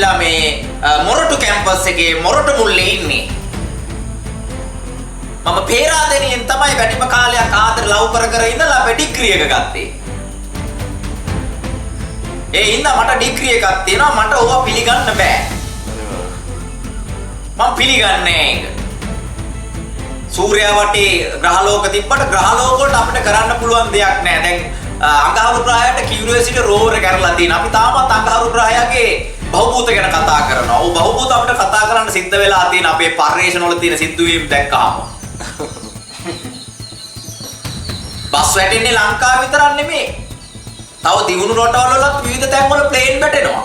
ඇවිල්ලා මේ මොරටු කැම්පස් එකේ මොරටු මුල්ලේ ඉන්නේ. මම පේරාදෙනියෙන් තමයි වැඩිම කාලයක් ආදර ලව් කර ඉඳලා අපේ ඩිග්‍රී එක ගත්තේ. ඒ හින්දා මට ඩිග්‍රී එකක් තියෙනවා මට ඕවා පිළිගන්න බෑ. මම පිළිගන්නේ ඒක. සූර්යයා වටේ ග්‍රහලෝක තිබ්බට ග්‍රහලෝක වලට අපිට කරන්න පුළුවන් දෙයක් නෑ. දැන් අඟහරු ග්‍රහයට කියුරියසිටි රෝවර් එක කරලා තියෙනවා. අපි තාමත් අඟහරු ග්‍රහයගේ බහුභූත ගැන කතා කරනවා. ඔව් බහුභූත අපිට කතා කරන්න සිද්ධ වෙලා තියෙන අපේ පර්යේෂණ වල තියෙන සිද්ධවීම් දැක්කහම. බස් වැටෙන්නේ ලංකාව විතරක් නෙමෙයි. තව දියුණු රටවල වලත් විවිධ තැන්වල ප්ලේන් වැටෙනවා.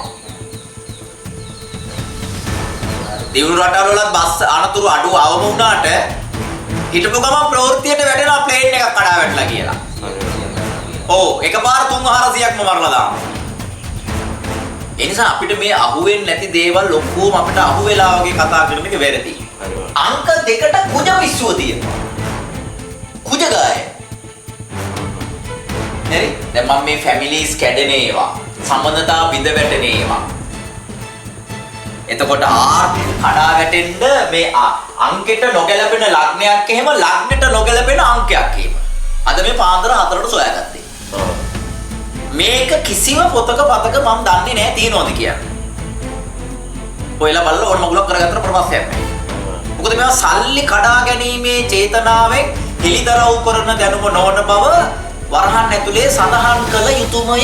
දියුණු රටවල වලත් බස් අනතුරු අඩු අවම වුණාට හිටපු ගමන් ප්‍රවෘත්තියට වැටෙනවා ප්ලේන් එකක් කඩා වැටලා කියලා. ඔව් එකපාර 3-400ක්ම මරලා දානවා. ඒ නිසා අපිට මේ අහුවෙන්නේ නැති දේවල් ඔක්කොම අපිට අහුවෙලා වගේ කතා කරන එක වැරදි. අංක 2ට කුජ පිස්සුව තියෙනවා. කුජ ගාය. හරි? දැන් මම මේ ෆැමිලිස් කැඩෙන ඒවා, සම්බන්ධතා බිඳ වැටෙන ඒවා. එතකොට ආර්ථික කඩා වැටෙන්න මේ අංකෙට නොගැලපෙන ලග්නයක් එහෙම ලග්නෙට නොගැලපෙන අංකයක් එහෙම. අද මේ පාන්දර 4ට සොයාගත්තේ. මේක කිසිම පොතක පතක මම දන්නේ නැහැ තියනවද කියන්නේ. ඔයලා බලලා ඕන මගුලක් කරගත්තට ප්‍රශ්නයක් නැහැ. මොකද මේවා සල්ලි කඩා ගැනීමේ චේතනාවෙන් හෙලිදරව් කරන දැනුම නොවන බව වරහන් ඇතුලේ සඳහන් කළ යුතුමය.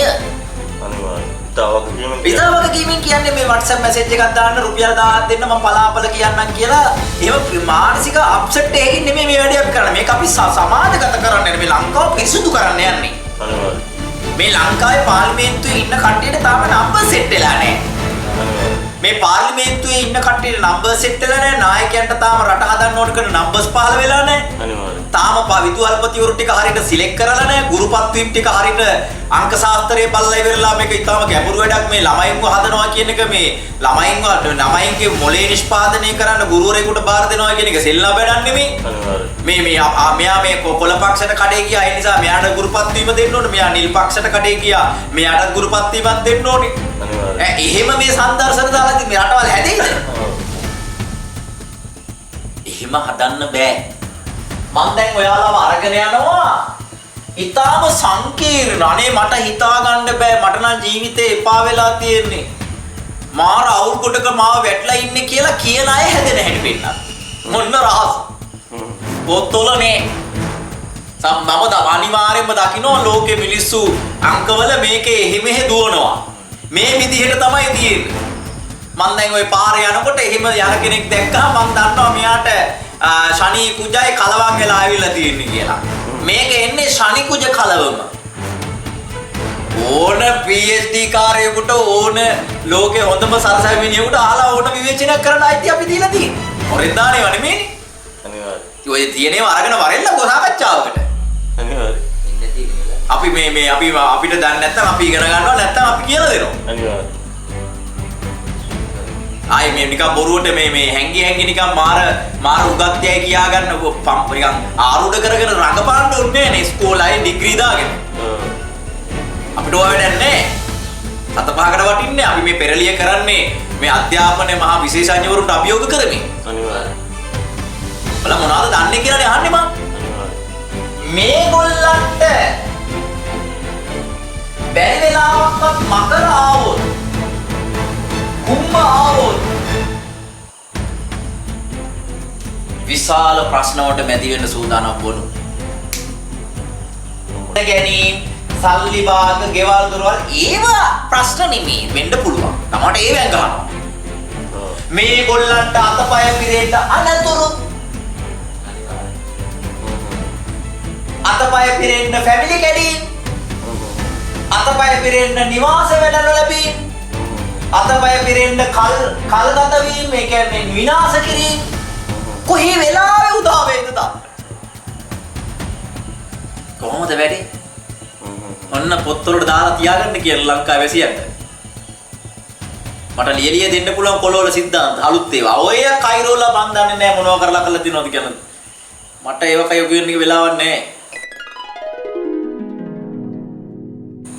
ඉතාලවක ගේමින් කියන්නේ මේ WhatsApp message එකක් දාන්න රුපියල් 1000ක් දෙන්න මම පලාපල කියන්නම් කියලා එහෙම මානසික අප්සෙට් එකකින් නෙමෙයි මේ වැඩේ අපි කරන්නේ. මේක අපි සමාජගත කරන්නේ මේ ලංකාව පිරිසුදු කරන්න යන්නේ. මේ ලංකාවේ පාර්ලිමේන්තුවේ ඉන්න කට්ටියට තාම නම්බර් සෙට් වෙලා නැහැ. මේ පාර්ලිමේන්තුවේ ඉන්න කට්ටියට නම්බර් සෙට් වෙලා නැහැ. නායකයන්ට තාම රට හදන්න ඕන කරන නම්බර්ස් පහළ වෙලා නැහැ. තාම විදුහල්පතිවරු ටික හරියට සිලෙක්ට් කරලා නැහැ. ගුරුපත් වීම් ටික හරියට අංක ශාස්ත්‍රයේ බලලා ඉවරලා මේක ඊටම ගැඹුරු වැඩක් මේ ළමයින්ව හදනවා කියන එක මේ ළමයින්ගේ මොලේ නිෂ්පාදනය කරන්න ගුරුවරයෙකුට බාර දෙනවා කියන එක සෙල්ලම් වැඩක් නෙමෙයි. මෙයා මේ කොළ පක්ෂයට කඩේ ගියා ඒ නිසා මෙයාට ගුරුපත් වීම දෙන්න ඕනේ. මෙයා නිල් පක්ෂයට කඩේ ගියා මෙයාට ගුරුපත් වීමක් දෙන්න ඕනේ. එහෙම මේ සංදර්ශන දාලා ඉතින් මේ රටවල් හැදෙයිද? එහෙම හදන්න බෑ. මම දැන් ඔයාලව අරගෙන යනවා. ඊටාම සංකීර්ණ අනේ මට හිතා ගන්න බෑ මට නම් ජීවිතේ එපා වෙලා තියෙන්නේ. මාර අවුල් කොටක මාව වැටලා ඉන්නේ කියලා කියන අය හැදෙන හැටි පෙන්නන. මොන්න රහස. පොත්වල නේ. මම අනිවාර්යෙන්ම දකින්න ලෝකෙ මිනිස්සු අංකවල මේකේ එහෙ දුවනවා. මේ විදිහට තමයි තියෙන්නේ. මම දැන් ওই පාරේ යනකොට එහෙම යන කෙනෙක් දැක්කම මම දන්නවා මෙයාට ශනි කුජයි කලවම් වෙලා ආවිල්ලා තියෙන්නේ කියලා. මේක එන්නේ ශනි කුජ කලවම. ඕන PhD කාර්යයකට ඕන ලෝකේ හොඳම සරසවිනියෙකුට අහලා ඕන විවේචනයක් කරන්න අයිතිය අපි දීලා තියෙන්නේ. හොරෙන් දානේව නෙමෙයි. අනිවාර්යයෙන්. ඔය තියෙනේව අරගෙන වරෙල්ල සාකච්ඡාවකට. අනිවාර්යයෙන්. අපි මේ අපිට දන්නේ නැත්නම් අපි ඉගෙන ගන්නවා නැත්නම් අපි කියලා දෙනවා. අනිවාර්යයෙන්. ආයි මේ නිකන් බොරුවට මේ හැංගි නිකන් මාර උගත්යයි කියා ගන්න පම්ප නිකන් ආරූඪ කරගෙන රඟපාන්න ඕනේ නේ ඉස්කෝලේ ඩිග්‍රී දාගෙන. අපිට ඔය වැඩක් නැහැ. සත පහකට වටින්නේ අපි මේ පෙරලිය කරන්නේ මේ අධ්‍යාපනයේ මහා විශේෂඥවරුන්ට අභියෝග කරමින්. අනිවාර්යයෙන්. බල මොනවද දන්නේ කියලානේ අහන්නේ මම. මේගොල්ලන්ට බැරි වෙලාවක්වත් මකර ආවොත් කුම්භ ආවොත් විශාල ප්‍රශ්න වලට මැදි වෙන්න සූදානම් වුණු. ගැනීම සල්ලි භාග ගෙවල් දොරවල් ඒවා ප්‍රශ්න නෙමෙයි වෙන්න පුළුවන්. තමට ඒවෙන් ගන්නවා. මේගොල්ලන්ට අතපය පිරෙන්න අනතුරු අතපය පිරෙන්න ෆැමිලි කැඩීම් අතපය පිරෙන්න නිවාස වැඩ නොලැබීම් අතපය පිරෙන්න කල්ගත වීම ඒ කියන්නේ විනාශ කිරීම කොහේ වෙලාවෙ උදා වේද තා කොහොමද වැඩි ඔන්න පොත්වලට දාලා තියාගන්න කියලා ලංකාවේ වැසියන්ට මට ලියලිය දෙන්න පුළුවන් කොළවල සිද්ධාන්ත අලුත් ඒවා ඔය කයිරෝලා මන් දන්නේ නැහැ මොනව කරලා තියෙනවද කියලා මට ඒව කය කියන්න වෙලාවක් නැහැ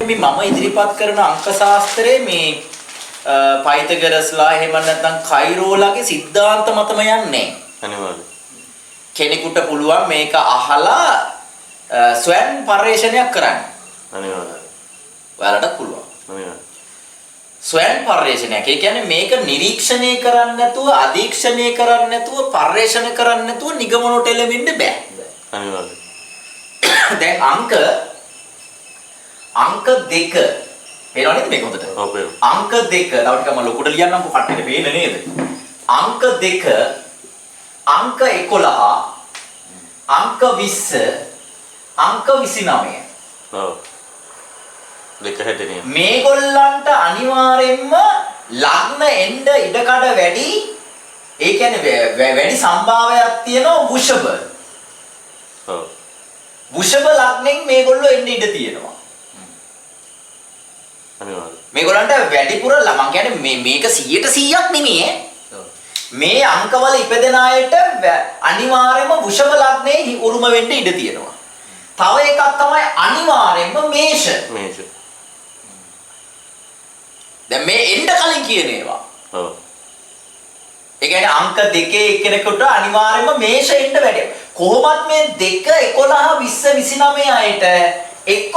මේ මම ඉදිරිපත් කරන අංක ශාස්ත්‍රයේ මේ පයිතගරස්ලා එහෙම නැත්නම් කයිරෝලාගේ સિદ્ધාන්ත මතම යන්නේ. අනිවාර්යයෙන්. කෙනෙකුට පුළුවන් මේක අහලා ස්වයං පරිශ්‍රණයක් කරන්න. අනිවාර්යයෙන්. ඔයාලට පුළුවන්. අනිවාර්යයෙන්. ස්වයං පරිශ්‍රණයක්. ඒ කියන්නේ මේක නිරීක්ෂණය කරන්නේ නැතුව, අධීක්ෂණය කරන්නේ නැතුව, පරිශ්‍රණ කරන්නේ නැතුව නිගමනට එළඹෙන්න බෑ. අනිවාර්යයෙන්. දැන් අංක 2 පේනවද මේක හොඳට? ඔව් පේනවා. අංක 2 තව ටිකක් මම ලොකුට ලියන්නම්කො කට්ටියට පේන්නේ නේද? අංක 2 අංක 11 අංක 20 අංක 29 ඔව්. දෙක හැදෙන්නේ. මේගොල්ලන්ට අනිවාර්යෙන්ම ලග්න එන්න ඉඩකඩ වැඩි. ඒ කියන්නේ වැඩි සම්භාවයක් තියෙනවා වෘෂභ. ඔව්. වෘෂභ ලග්නෙන් මේගොල්ලෝ එන්න ඉඩ තියෙනවා. අනිවාර්යයෙන්. මේගොල්ලන්ට වැඩිපුර මම කියන්නේ මේක 100%ක් නෙමෙයි. මේ අංකවල ඉපදෙන අයට අනිවාර්යයෙන්ම වෘෂභ ලග්නේ උරුම වෙන්න ඉඩ තියෙනවා. තව එකක් තමයි අනිවාර්යයෙන්ම මේෂ. මේෂ. දැන් මේ එන්න කලින් කියන ඒවා. ඔව්. ඒ කියන්නේ අංක 2 එක්කෙනෙකුට අනිවාර්යයෙන්ම මේෂ එන්න වැඩි. කොහොමත් මේ 2 11 20 29 අයට එක්ක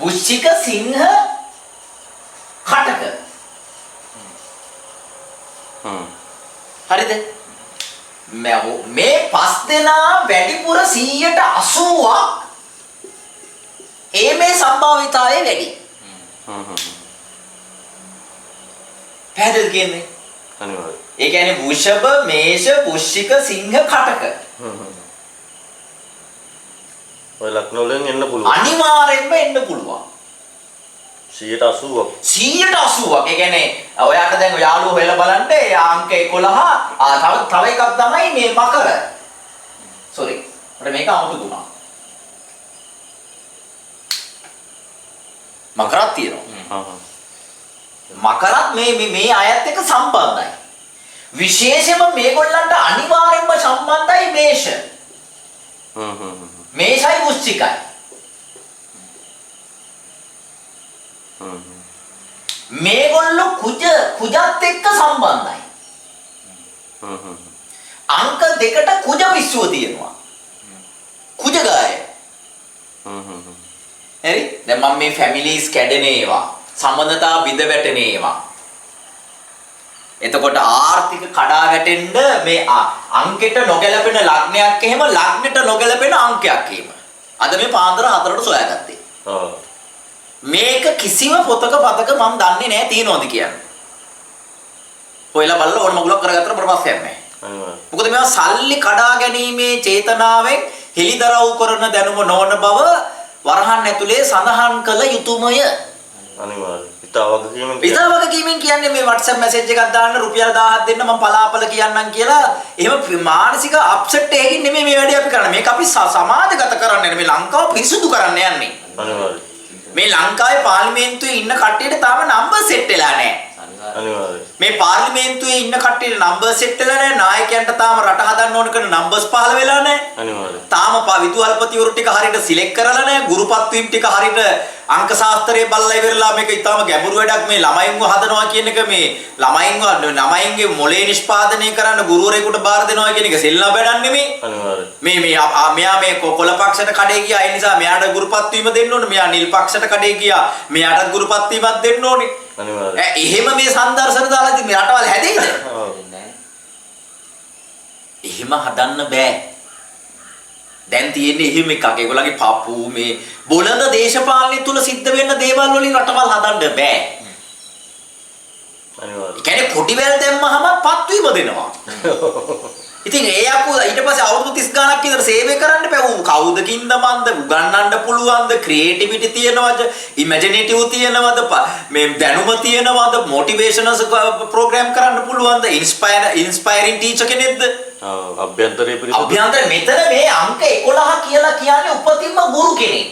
වෘශ්චික සිංහ කටක. හරිද? මේ පස් දෙනා වැඩිපුර 80%ක් මේ සම්භාවිතාවය වැඩි. පැහැදිලිද කියන්නේ? අනිවාර්යයෙන්. ඒ කියන්නේ වෘෂභ, මේෂ, වෘශ්චික, සිංහ, කටක. ඔය ලග්න වලින් එන්න පුළුවන්. අනිවාර්යෙන්ම එන්න පුළුවන්. 180ක්. 180ක්. ඒ කියන්නේ ඔයාට දැන් යාළුවෝ හොයලා බලන්න අංක 11 තව එකක් තමයි මේ මකර. සෝරි. මට මේක අමුතු දුනා. මකරක් තියෙනවා. මකරත් මේ අයත් එක්ක සම්බන්ධයි. විශේෂයෙන්ම මේගොල්ලන්ට අනිවාර්යෙන්ම සම්බන්ධයි මේෂ. මේෂයි වෘශ්චිකයි. මේගොල්ලෝ කුජත් එක්ක සම්බන්ධයි. අංක 2ට කුජ පිස්සුව තියෙනවා. කුජගාය. හරි? දැන් මම මේ ෆැමිලිස් කැඩෙන ඒවා, සම්බන්ධතා බිඳ වැටෙන ඒවා. එතකොට ආර්ථික කඩා වැටෙන්න මේ අංකෙට නොගැලපෙන ලග්නයක් එහෙම ලග්නෙට නොගැලපෙන අංකයක් එහෙම. අද මේ පාන්දර 4ට සොයාගත්තේ. ඔව්. මේක කිසිම පොතක පතක මම දන්නේ නැහැ තියනවද කියන්නේ. හොයලා බලලා ඕන මගුලක් කරගත්තට ප්‍රශ්නයක් නැහැ. අනිවාර්යයෙන්. මොකද මේවා සල්ලි කඩා ගැනීමේ චේතනාවෙන් හෙලිදරව් කරන දැනුම නොවන බව වරහන් ඇතුලේ සඳහන් කළ යුතුයමය. අනිවාර්යයෙන්. ඉතාවකීමෙන් කියන්නේ මේ WhatsApp message එකක් දාන්න රුපියල් 1000ක් දෙන්න මම පලාපල කියන්නම් කියලා එහෙම මානසික අප්සෙට් එකකින් නෙමෙයි මේ වැඩේ අපි කරන්නේ. මේක අපි සමාජගත කරන්නේ මේ ලංකාව පිරිසුදු කරන්න යන්නේ. අනිවාර්යයෙන්. මේ ලංකාවේ පාර්ලිමේන්තුවේ ඉන්න කට්ටියට තාම නම්බර් සෙට් වෙලා නැහැ. අනිවාර්යයෙන්. මේ පාර්ලිමේන්තුවේ ඉන්න කට්ටියට නම්බර් සෙට් වෙලා නැහැ. නායකයන්ට තාම රට හදන්න ඕන කරන නම්බර්ස් පහළ වෙලා නැහැ. අනිවාර්යයෙන්. තාම විදුහල්පතිවරු ටික හරියට සිලෙක්ට් කරලා නැහැ. ගුරුපත් වීම ටික හරියට අංක ශාස්ත්‍රයේ බලලා ඉවරලා මේක ඊටාම ගැඹුරු වැඩක් මේ ළමයින්ව හදනවා කියන එක මේ ළමයින්ගේ මොලේ නිෂ්පාදනය කරන්න ගුරුවරයෙකුට බාර දෙනවා කියන එක සෙල්ලම් වැඩක් නෙමෙයි. අනිවාර්යයෙන්. මෙයා මේ කොළ පක්ෂයට කඩේ ගියා ඒ නිසා මෙයාට ගුරුපත් වීම දෙන්න ඕනේ. මෙයා නිල් පක්ෂයට කඩේ ගියා මෙයාටත් ගුරුපත් වීමක් දෙන්න ඕනේ. අනිවාර්යයෙන්. එහෙම මේ සංදර්ශන දාලා ඉතින් මේ රටවල් හැදෙයිද? එහෙම හදන්න බෑ. දැන් තියෙන්නේ එහෙම එකක්. ඒගොල්ලන්ගේ පපු මේ බොළඳ දේශපාලනය තුල සිද්ධ වෙන්න දේවල් වලින් රටවල් හදන්න බෑ. අනිවාර්යයෙන්. ඒ කියන්නේ කොටිවැල් දැම්මහම පත්වීම දෙනවා. ඉතින් ඒ අකු ඊට පස්සේ අවුරුදු 30 ගණක් විතර සේවය කරන්න බෑ. ඌ කවුද කින්දමන්ද උගන්නන්න පුළුවන්ද ක්‍රියේටිවිටි තියනවද ඉමැජිනේටිව් තියනවද මේ දැනුම තියනවද මොටිවේෂනල් ප්‍රෝග්‍රෑම් කරන්න පුළුවන්ද ඉන්ස්පයරින් ටීචර් කෙනෙක්ද? අභ්‍යන්තරයේ පිරිසුදු. අභ්‍යන්තර මෙතන මේ අංක 11 කියලා කියන්නේ උපතින්ම ගුරු කෙනෙක්.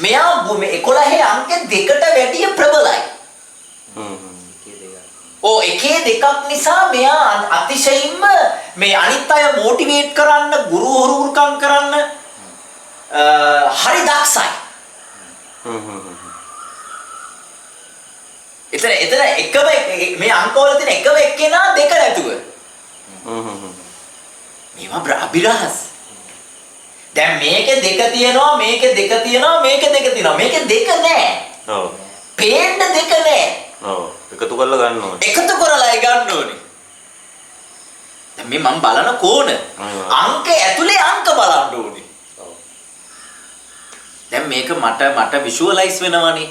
මෙයා 11 අංක දෙකට වැඩිය ප්‍රබලයි. එකේ දෙකක් නිසා මෙයා අතිශයින්ම මේ අනිත් අය මොටිවේට් කරන්න ගුරු හුරුකම් කරන්න හරි දක්ෂයි. එතන එකම මේ අංකවල තියෙන එකම එක්කෙනා දෙක නැතුව. මේවා අභිරහස්. දැන් මේකේ දෙක තියෙනවා මේකේ දෙක තියෙනවා මේකේ දෙක තියෙනවා මේකේ දෙක නැහැ. ඔව්. පේන්න දෙක නැහැ. ඔව්. එකතු කරලා ගන්න ඕනේ. එකතු කරලායි ගන්න ඕනේ. දැන් මේ මම බලන කෝණ අංක ඇතුලේ අංක බලන්න ඕනේ. දැන් මේක මට විෂුවලයිස් වෙනවනේ.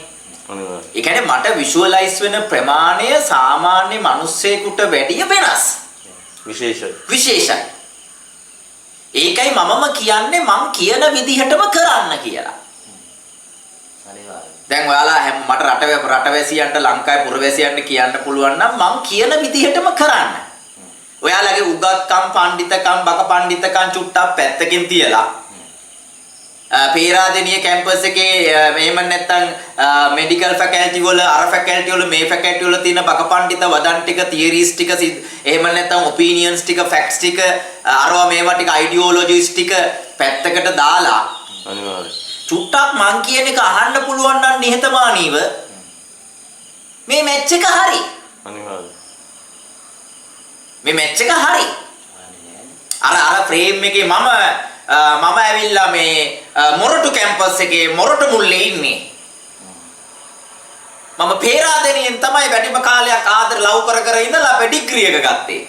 ඒ කියන්නේ මට විෂුවලයිස් වෙන ප්‍රමාණය සාමාන්‍ය මිනිස්සෙකුට වැඩිය වෙනස්. විශේෂයි. ඒකයි මමම කියන්නේ මං කියන විදිහටම කරන්න කියලා. දැන් ඔයාලා මට රටවැසියන්ට ලංකාවේ පුරවැසියන්ට කියන්න පුළුවන් නම් මං කියන විදිහටම කරන්න. ඔයාලගේ උගත්කම් පඬිතකම් බක පඬිතකම් චුට්ටක් පැත්තකින් තියලා පේරාදෙනිය කැම්පස් එකේ එහෙම නැත්නම් මෙඩිකල් ෆැකල්ටි වල අර ෆැකල්ටි වල මේ ෆැකල්ටි වල තියෙන බක පඬිත වදන් ටික තියරිස් ටික එහෙම නැත්නම් ඔපිනියන්ස් ටික ෆැක්ට්ස් ටික අරවා මේවා ටික අයිඩියොලොජිස් ටික පැත්තකට දාලා අනිවාර්යයෙන් චුට්ටක් මං කියන එක අහන්න පුළුවන් නම් නිහතමානීව මේ මැච් එක හරි. අනිවාර්යයෙන් මේ මැච් එක හරි. අර ෆ්‍රේම් එකේ මම ඇවිල්ලා මේ මොරටු කැම්පස් එකේ මොරටු මුල්ලේ ඉන්නේ. මම පේරාදෙනියෙන් තමයි වැඩිම කාලයක් ආදර ලව් කර ඉඳලා අපේ ඩිග්‍රී එක ගත්තේ.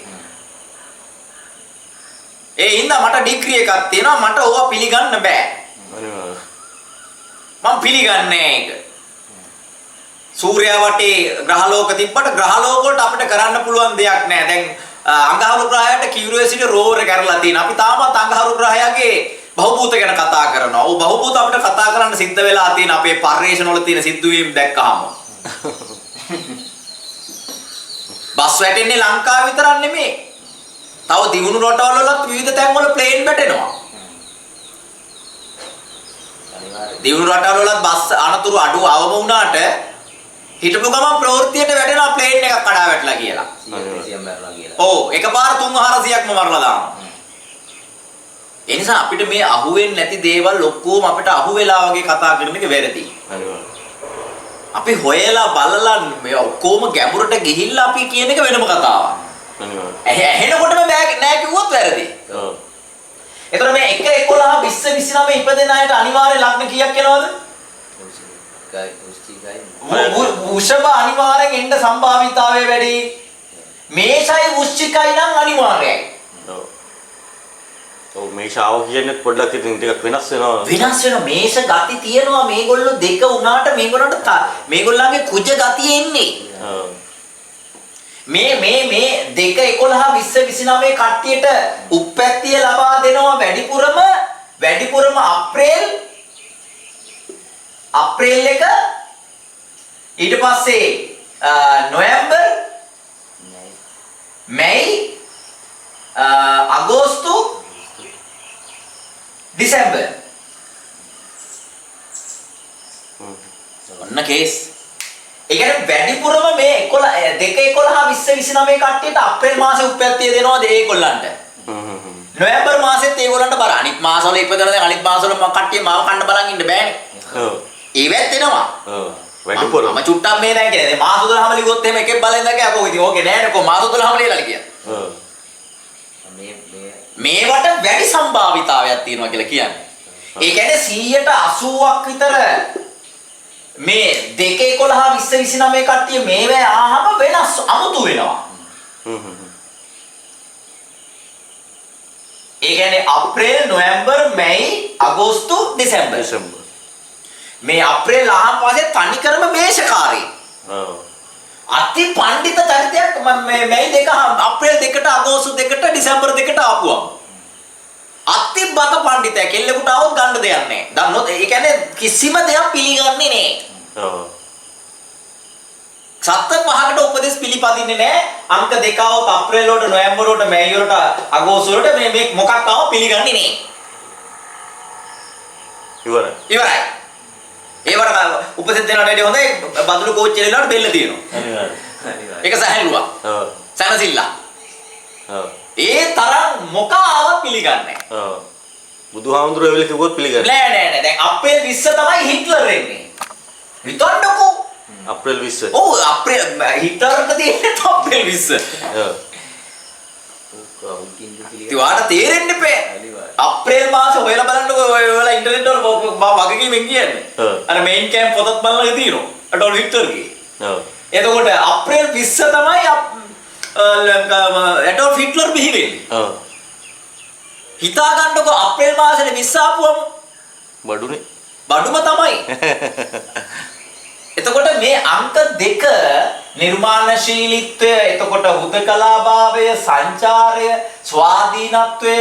ඒ හින්දා මට ඩිග්‍රී එකක් තියෙනවා මට ඕවා පිළිගන්න බෑ. අනිවාර්යයෙන් මම පිළිගන්නේ ඒක. සූර්යයා වටේ ග්‍රහලෝක තිබ්බට ග්‍රහලෝක වලට අපිට කරන්න පුළුවන් දෙයක් නෑ. දැන් අඟහරු ග්‍රහයට කියුරියසිටි රෝවර් එක කරලා තියෙනවා. අපි තාමත් අඟහරු ග්‍රහයගේ බහුභූත ගැන කතා කරනවා. ඔව් බහුභූත අපිට කතා කරන්න සිද්ධ වෙලා තියෙන අපේ පර්යේෂණ වල තියෙන සිද්ධවීම් දැක්කහම. බස් වැටෙන්නේ ලංකාව විතරක් නෙමෙයි. තව දියුණු රටවල වලත් විවිධ තැන්වල ප්ලේන් වැටෙනවා. දියුණු රටවල වලත් බස් අනතුරු අඩු අවම වුණාට හිටපු ගමන් ප්‍රවෘත්තියට වැටෙනවා ප්ලේන් එකක් කඩා වැටලා කියලා. 100ක් මරලා කියලා. ඔව් එකපාර 300-400ක්ම මරලා දානවා. ඒ නිසා අපිට මේ අහුවෙන්නේ නැති දේවල් ඔක්කොම අපිට අහුවෙලා වගේ කතා කරන එක වැරදි. අපි හොයලා බලලා මේ ඔක්කොම ගැඹුරට ගිහිල්ලා අපි කියන එක වෙනම කතාවක්. ඇහෙනකොටම නෑ කිව්වොත් වැරදි. ඔව්. එතකොට මේ 1 11 20 29 ඉපදෙන අයට අනිවාර්ය ලග්න කීයක් එනවද? වෘෂභ අනිවාර්යෙන් එන්න සම්භාවිතාවය වැඩි. මේෂයි වෘශ්චිකයි නම් අනිවාර්යයි. ඔව්. ඔව් මේෂාව කියන්නේ පොඩ්ඩක් ඉතින් ටිකක් වෙනස් වෙනවා. වෙනස් වෙනවා. මේෂ ගති තියෙනවා මේගොල්ලෝ දෙක උනාට මේගොල්ලන්ට මේගොල්ලන්ගේ කුජ ගතිය එන්නේ. ඔව්. මේ 2 11 20 29 කට්ටියට උප්පැත්තිය ලබා දෙනවා වැඩිපුරම අප්‍රේල් එක ඊට පස්සේ නොවැම්බර් මැයි අගෝස්තු දෙසැම්බර් ඔන්න කේස්. ඒ කියන්නේ වැඩිපුරම මේ 2 11 20 29 කට්ටියට අප්‍රේල් මාසේ උප්පැත්තිය දෙනවාද ඒගොල්ලන්ට. නොවැම්බර් මාසෙත් ඒගොල්ලන්ට බර අනිත් මාසවල ඉපදලා දැන් අනිත් මාසවල කට්ටිය මාව කන්න බලන් ඉන්න බෑනේ. ඔව්. ඒවත් එනවා. ඔව්. වැඩිපුරම. මම චුට්ටක් මේ නැහැ කියන්නේ. මාස 12ම ලිව්වොත් එහෙම එකෙක් බලෙන් දැක්කේ අපෝ ඉතින් ඕකේ නෑනේ කො මාස 12ම ලියලා කියන්නේ. ඔව්. මේවට වැඩි සම්භාවිතාවයක් තියෙනවා කියලා කියන්නේ. ඒ කියන්නේ 180ක් විතර මේ 2 11 20 29 කට්ටිය මේවැ ආහම වෙනස් අමුතු වෙනවා. ඒ කියන්නේ අප්‍රේල් නොවැම්බර් මැයි අගෝස්තු දෙසැම්බර්. මේ අප්‍රේල් ආහම පස්සේ තනිකරම මේෂකාරී. ඔව්. අති පඬිත චරිතයක් මැයි 2 අප්‍රේල් 2ට අගෝස්තු 2ට දෙසැම්බර් 2ට ආපුවා. අති බක පඬිතය කෙල්ලෙකුට આવොත් ගන්න දෙයක් නැහැ. දන්නොත් ඒ කියන්නේ කිසිම දෙයක් පිළිගන්නේ නැහැ. ඔව්. සත්ත පහකට උපදෙස් පිළිපදින්නේ නැහැ. අංක 2 આવොත් අප්‍රේල් වලට නොවැම්බර් වලට මැයි වලට අගෝස්තු වලට මේ මොකක් ආව පිළිගන්නේ නැහැ. ඉවරයි. ඒවට උපදෙස් දෙනවට වැඩිය හොඳයි බඳුළු කෝච්චිය දෙනවට බෙල්ල තියෙනවා. අනිවාර්යයෙන්. ඒක සහැල්ලුවක්. ඔව්. සනසිල්ලා. ඔව්. ඒ තරම් මොක ආවත් පිළිගන්නේ නැහැ. ඔව්. බුදුහාමුදුරුවෝ වෙල කිව්වොත් පිළිගන්නේ නෑ. දැන් අප්‍රේල් 20 තමයි හිට්ලර් එන්නේ. හිතන්නකෝ. අප්‍රේල් 20. ඔව් අප්‍රේල් හිතරට තියෙන්නේ අප්‍රේල් 20. ඔව්. තේරෙන්න එපේ. අප්‍රේල් මාසේ හොයලා බලන්නකෝ ඔයලා ඉන්ටර්නෙට් වල වගකීමෙන් කියන්නේ. අර මේන් කැම්ප් පොතත් බලලා තියෙනවා. අඩෝල් වික්ටර්ගේ. ඔව්. එතකොට අප්‍රේල් 20 තමයි ඇඩෝල්ෆ් හිට්ලර් බිහි වෙන්නේ. ඔව්. හිතා ගන්නකො අප්‍රේල් මාසෙට 20 ආපුවම බඩුනේ. බඩුම තමයි. එතකොට මේ අංක දෙක නිර්මාණශීලීත්වය, එතකොට හුදකලාභාවය, සංචාරය, ස්වාධීනත්වය,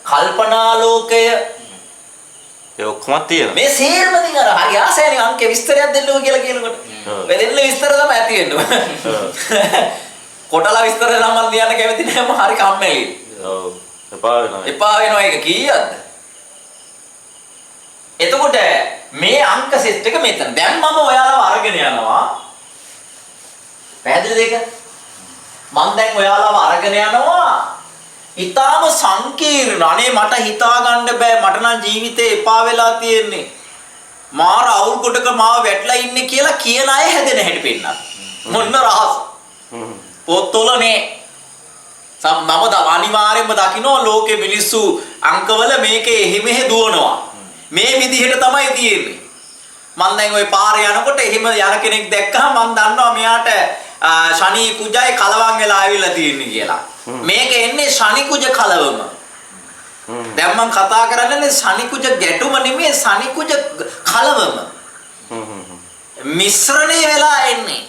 කල්පනාලෝකය ඒ ඔක්කොම තියෙනවා. මේ සේරම දින අර හරි ආසයනේ අංක විස්තරයක් දෙන්නකො කියලා කියනකොට. ඔය දෙන්න විස්තර තමයි ඇති වෙන්නේ. කොටලා විස්තර නම් මම ලියන්න කැමති නෑ, මම හරි කම්මැලි. ඔව්. එපා වෙනවා. එපා වෙනවා ඒක කීයක්ද? එතකොට මේ අංක සෙට් එක මෙතන. දැන් මම ඔයාලව අරගෙන යනවා. පැහැදිලිද ඒක? මම දැන් ඔයාලව අරගෙන යනවා. ඊටාම සංකීර්ණ. අනේ මට හිතා ගන්න බෑ. මට නම් ජීවිතේ එපා වෙලා තියෙන්නේ. මාර අවුල් කොටක මාව වැටලා ඉන්නේ කියලා කියන අය හැදෙන හැටි පෙන්නන. මොන්න රහස. පොත්වල නේ. මම අනිවාර්යයෙන්ම දකින්න ලෝකේ මිනිස්සු අංකවල මේකේ එහෙ මෙහෙ දුවනවා. මේ විදිහට තමයි තියෙන්නේ. මම දැන් ওই පාරේ යනකොට එහෙම යන කෙනෙක් දැක්කම මම දන්නවා මෙයාට ශනි කුජයි කලවම් වෙලා ආවිල්ලා තියෙන්නේ කියලා. මේක එන්නේ ශනි කුජ කලවම. දැන් මම කතා කරන්නේ ශනි කුජ ගැටුම නෙමෙයි, ශනි කුජ කලවම. මිශ්‍රණය වෙලා එන්නේ.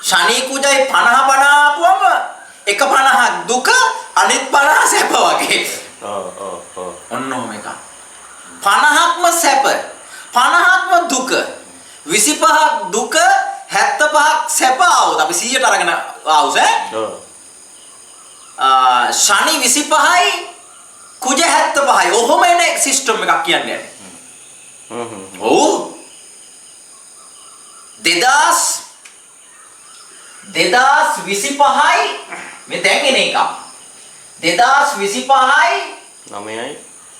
ශනි කුජයි 50 ආපුවම එක 50ක් දුක, අනිත් 50 සැප වගේ. ඔන්නෝම එක. 50ක්ම සැප, 50ක්ම දුක, 25ක් දුක, 75ක් සැප આવුත් අපි 100ට අරගෙන ආවුස් ශනි 25යි කුජ 75යි. ඔහොම එන සිස්ටම් එකක් කියන්නේ. ඔව්. 2025යි මේ දැන් එන එක. 2025යි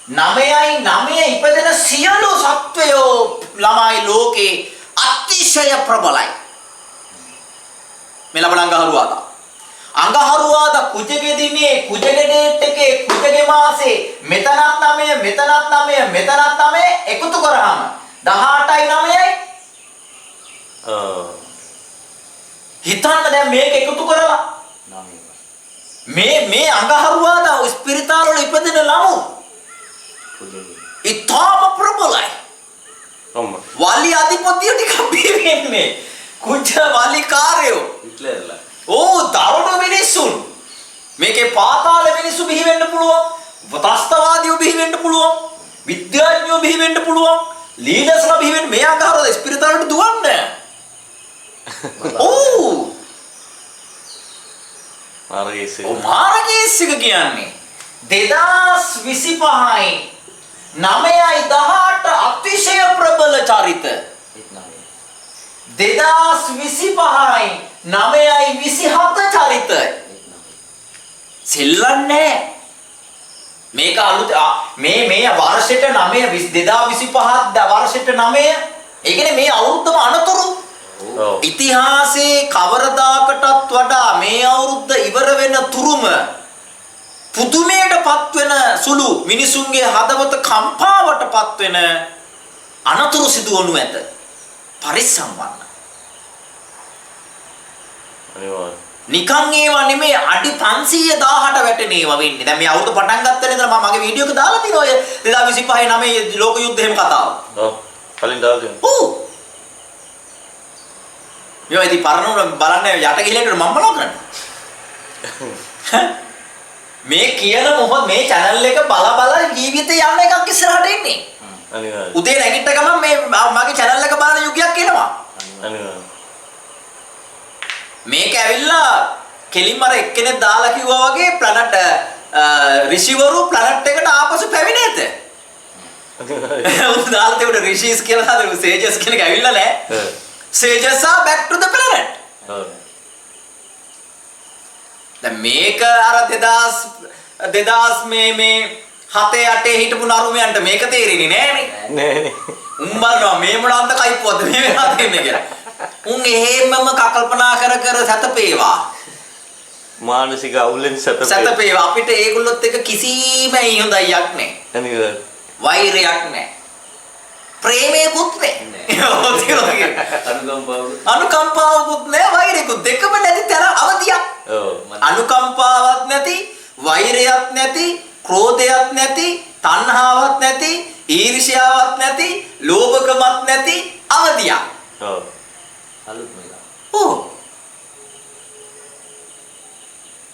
9යි ඉපදෙන සියලු සත්වයෝ ළමයි ලෝකේ අතිශය ප්‍රබලයි. මේ ලබන අඟහරුවාදා. අඟහරුවාදා කුජගේ දිනේ කුජගේ ඩේට් එකේ කුජගේ මාසේ මෙතනත් 9 මෙතනත් 9 මෙතනත් 9 එකතු කරාම 18යි 9යි. හිතන්න දැන් මේක එකතු කරලා මේ අඟහරුවාදා ස්පිරිතාල වල ඉපදෙන ළමු ඉතාම ප්‍රබලයි. වලි අධිපතිය ටිකක් බිහි වෙන්නේ. කුජ වලි කාර්යෝ හිට්ලර්ලා. ඕ දරුණු මිනිස්සුන්. මේකේ පාතාල මිනිස්සු බිහි වෙන්න පුළුවන්. ත්‍රස්තවාදීෝ බිහි වෙන්න පුළුවන්. විද්‍යාඥයෝ බිහි වෙන්න පුළුවන්. ලීඩර්ස්ලා බිහි වෙන්න මේ අඟහරුවාදා ස්පිරිතාල වලට දුවන්නේ. ඕ මාර්ගයේසික කියන්නේ 2025යි 9යි 18 අතිශය ප්‍රබල චරිත. 2025යි 9යි 27 චරිත. සෙල්ලන්නේ මේක අලුත් මේ වර්ෂෙට 9 2025 වර්ෂෙට 9. ඒ කියන්නේ මේ අවුරුද්දම අනතුරු. ඉතිහාසයේ කවරදාකටත් වඩා මේ අවුරුද්ද ඉවර වෙන තුරුම පුදුමයටපත් වෙන සුළු මිනිසුන්ගේ හදවත කම්පාවටපත් වෙන අනතුරු සිදුවනු ඇත. පරිස්සම් වන්න. නිකන් ඒවා නෙමෙයි අඩි 500,000ට වැටෙන ඒවා වෙන්නේ. දැන් මේ අවුරුදු පටන් ගත්තේ ඉඳලා මම මගේ වීඩියෝ එක දාලා තියෙනවා ඔය 2025 9 ලෝක යුද්ධෙම කතාව. ඔව්. කලින් දාලා තියෙනවා. ඔව්. මේ ඉතින් පරණුර බලන්න යට ගිහලා මම බලව කරන්නේ. මේ කියන මොහොත මේ channel එක බල ජීවිතේ යන එකක් ඉස්සරහට එන්නේ. අනිවාර්යයෙන්. උදේ නැගිට ගමන් මේ මගේ channel එක බලන යුගයක් එනවා. අනිවාර්යයෙන්. මේක ඇවිල්ලා කෙලින්ම අර එක්කෙනෙක් දාලා කිව්වා වගේ planet ඍෂිවරු planet එකට ආපසු පැමිණෙත. උන් දාලා තිබුණ ඍෂිස් කියලා හදලා sages කෙනෙක් ඇවිල්ලා නැහැ. Sages are back to the planet. දැන් මේක අර 2000 මේ 7 8 හිටපු නරුමයන්ට මේක තේරෙන්නේ නෑනේ. නෑනේ. උන් බලනවා මේ මොනවාන්ද කයිප්පුවද මේ වෙලා තින්නේ කියලා. උන් එහෙමම කල්පනා කර කර සතපේවා. මානසික අවුලෙන් සතපේවා. අපිට ඒගොල්ලොත් එක කිසිම හොඳයියක් නෑ. අනිවාර්ය. වෛරයක් නෑ. ප්‍රේමයකුත් නෑ. අනුකම්පාවකුත් නෑ වෛරයකුත් දෙකම නැති තරම් අවදියක්. අනුකම්පාවක් නැති, වෛරයක් නැති, ක්‍රෝධයක් නැති, තණ්හාවක් නැති, ඊර්ෂ්‍යාවක් නැති, ලෝභකමක් නැති අවදියක්. ඔව්. අලුත් මේක. ඔව්.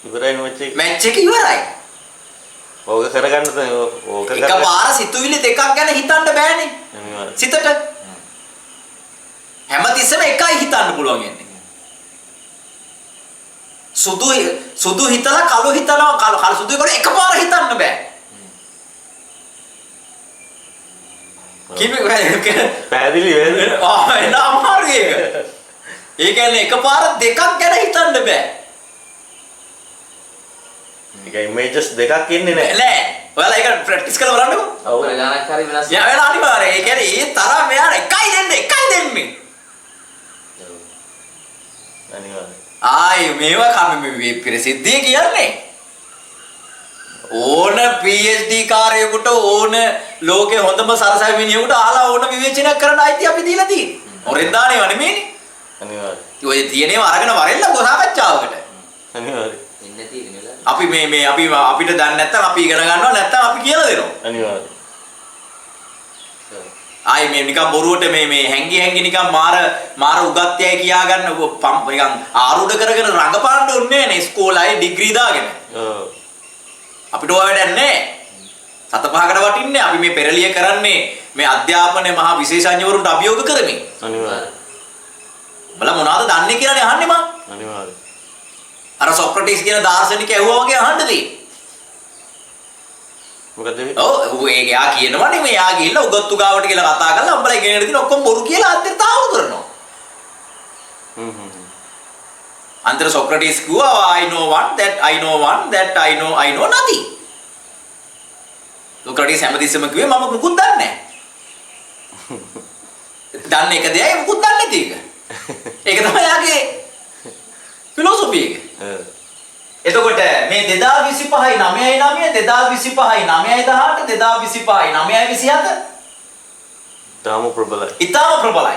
ඉවරයි මැච් එක ඉවරයි. ඕක කරගන්න තමයි ඕක කරගන්න. එකපාර සිතුවිලි දෙකක් ගැන හිතන්න බෑනේ. අනිවාර්ය. සිතට හැමතිස්සෙම එකයි හිතන්න පුළුවන් යන්නේ. සුදු හිතලා කළු හිතනවා කළු සුදු කරලා එකපාර හිතන්න බෑ. පැහැදිලි වේද? එන අමාරුයි ඒක. ඒ කියන්නේ එකපාර දෙකක් ගැන හිතන්න බෑ. ඒක ඉමේජස් දෙකක් ඉන්නේ නෑ. නෑ. ඔයාලා ඒක ප්‍රැක්ටිස් කරලා බලන්නකෝ. ඔව්. ගානක් හරි වෙනස්. යා වෙන අනිවාර්යයි. ඒ කියන්නේ ඒ තරම් මෙයාට එකයි දෙන්නේ. අනිවාර්ය. ආයි මේවා මේ ප්‍රසිද්ධිය කියන්නේ ඕන PhD කාර්යයකට ඕන ලෝකේ හොඳම සරසවි මිනිහෙකුට අහලා ඕන විවේචනයක් කරන්න අයිති අපි දීලා තියෙන්නේ. හොරෙන් දානේව නෙමෙයිනේ. අනිවාර්ය. ඔය තියෙනේව අරගෙන වරෙල්ල සාකච්ඡාවකට. අනිවාර්ය. ඉන්නේ තියෙන්නේ නේද? අපි මේ අපිට දන්නේ නැත්නම් අපි ඉගෙන ගන්නවා නැත්නම් අපි කියලා දෙනවා. අනිවාර්ය. ආයි මේ නිකන් බොරුවට මේ හැංගි නිකන් මාර උගත්යයි කියා ගන්න නිකන් ආරූඪ කරගෙන රඟපාන්න ඕනේ නේ ඉස්කෝලේ ඩිග්‍රී දාගෙන. ඔව්. අපිට ඔය වැඩක් නැහැ. සත පහකට වටින්නේ අපි මේ පෙරලිය කරන්නේ මේ අධ්‍යාපනයේ මහා විශේෂඥවරුන්ට අභියෝග කරමින්. අනිවාර්ය. බල මොනවද දන්නේ කියලානේ අහන්නේ මම. අනිවාර්ය. අර සොක්‍රටිස් කියන දාර්ශනිකයා ඇහුවා වගේ අහන්න තියෙන්නේ. මොකද මේ? ඔව් ඒක යා කියනවනේ මේ යා ගිහිල්ලා උගත්තු ගාවට කියලා කතා කරලා උඹලා ඉගෙනගෙන තියෙන ඔක්කොම බොරු කියලා අන්තිර තාවු කරනවා. අන්තිර සොක්‍රටිස් කිව්වා I know one that I know nothing. Socrates හැමතිස්සෙම කිව්වේ මම මුකුත් දන්නේ නැහැ. දන්නේ එක දෙයයි මුකුත් දන්නේ නැති එක. ඒක තමයි යාගේ ෆිලොසොෆි එක. එතකොට මේ 2025යි 9යි 9 2025යි 9යි 18 2025යි 9යි 27 තාම ප්‍රබලයි. ඊටම ප්‍රබලයි.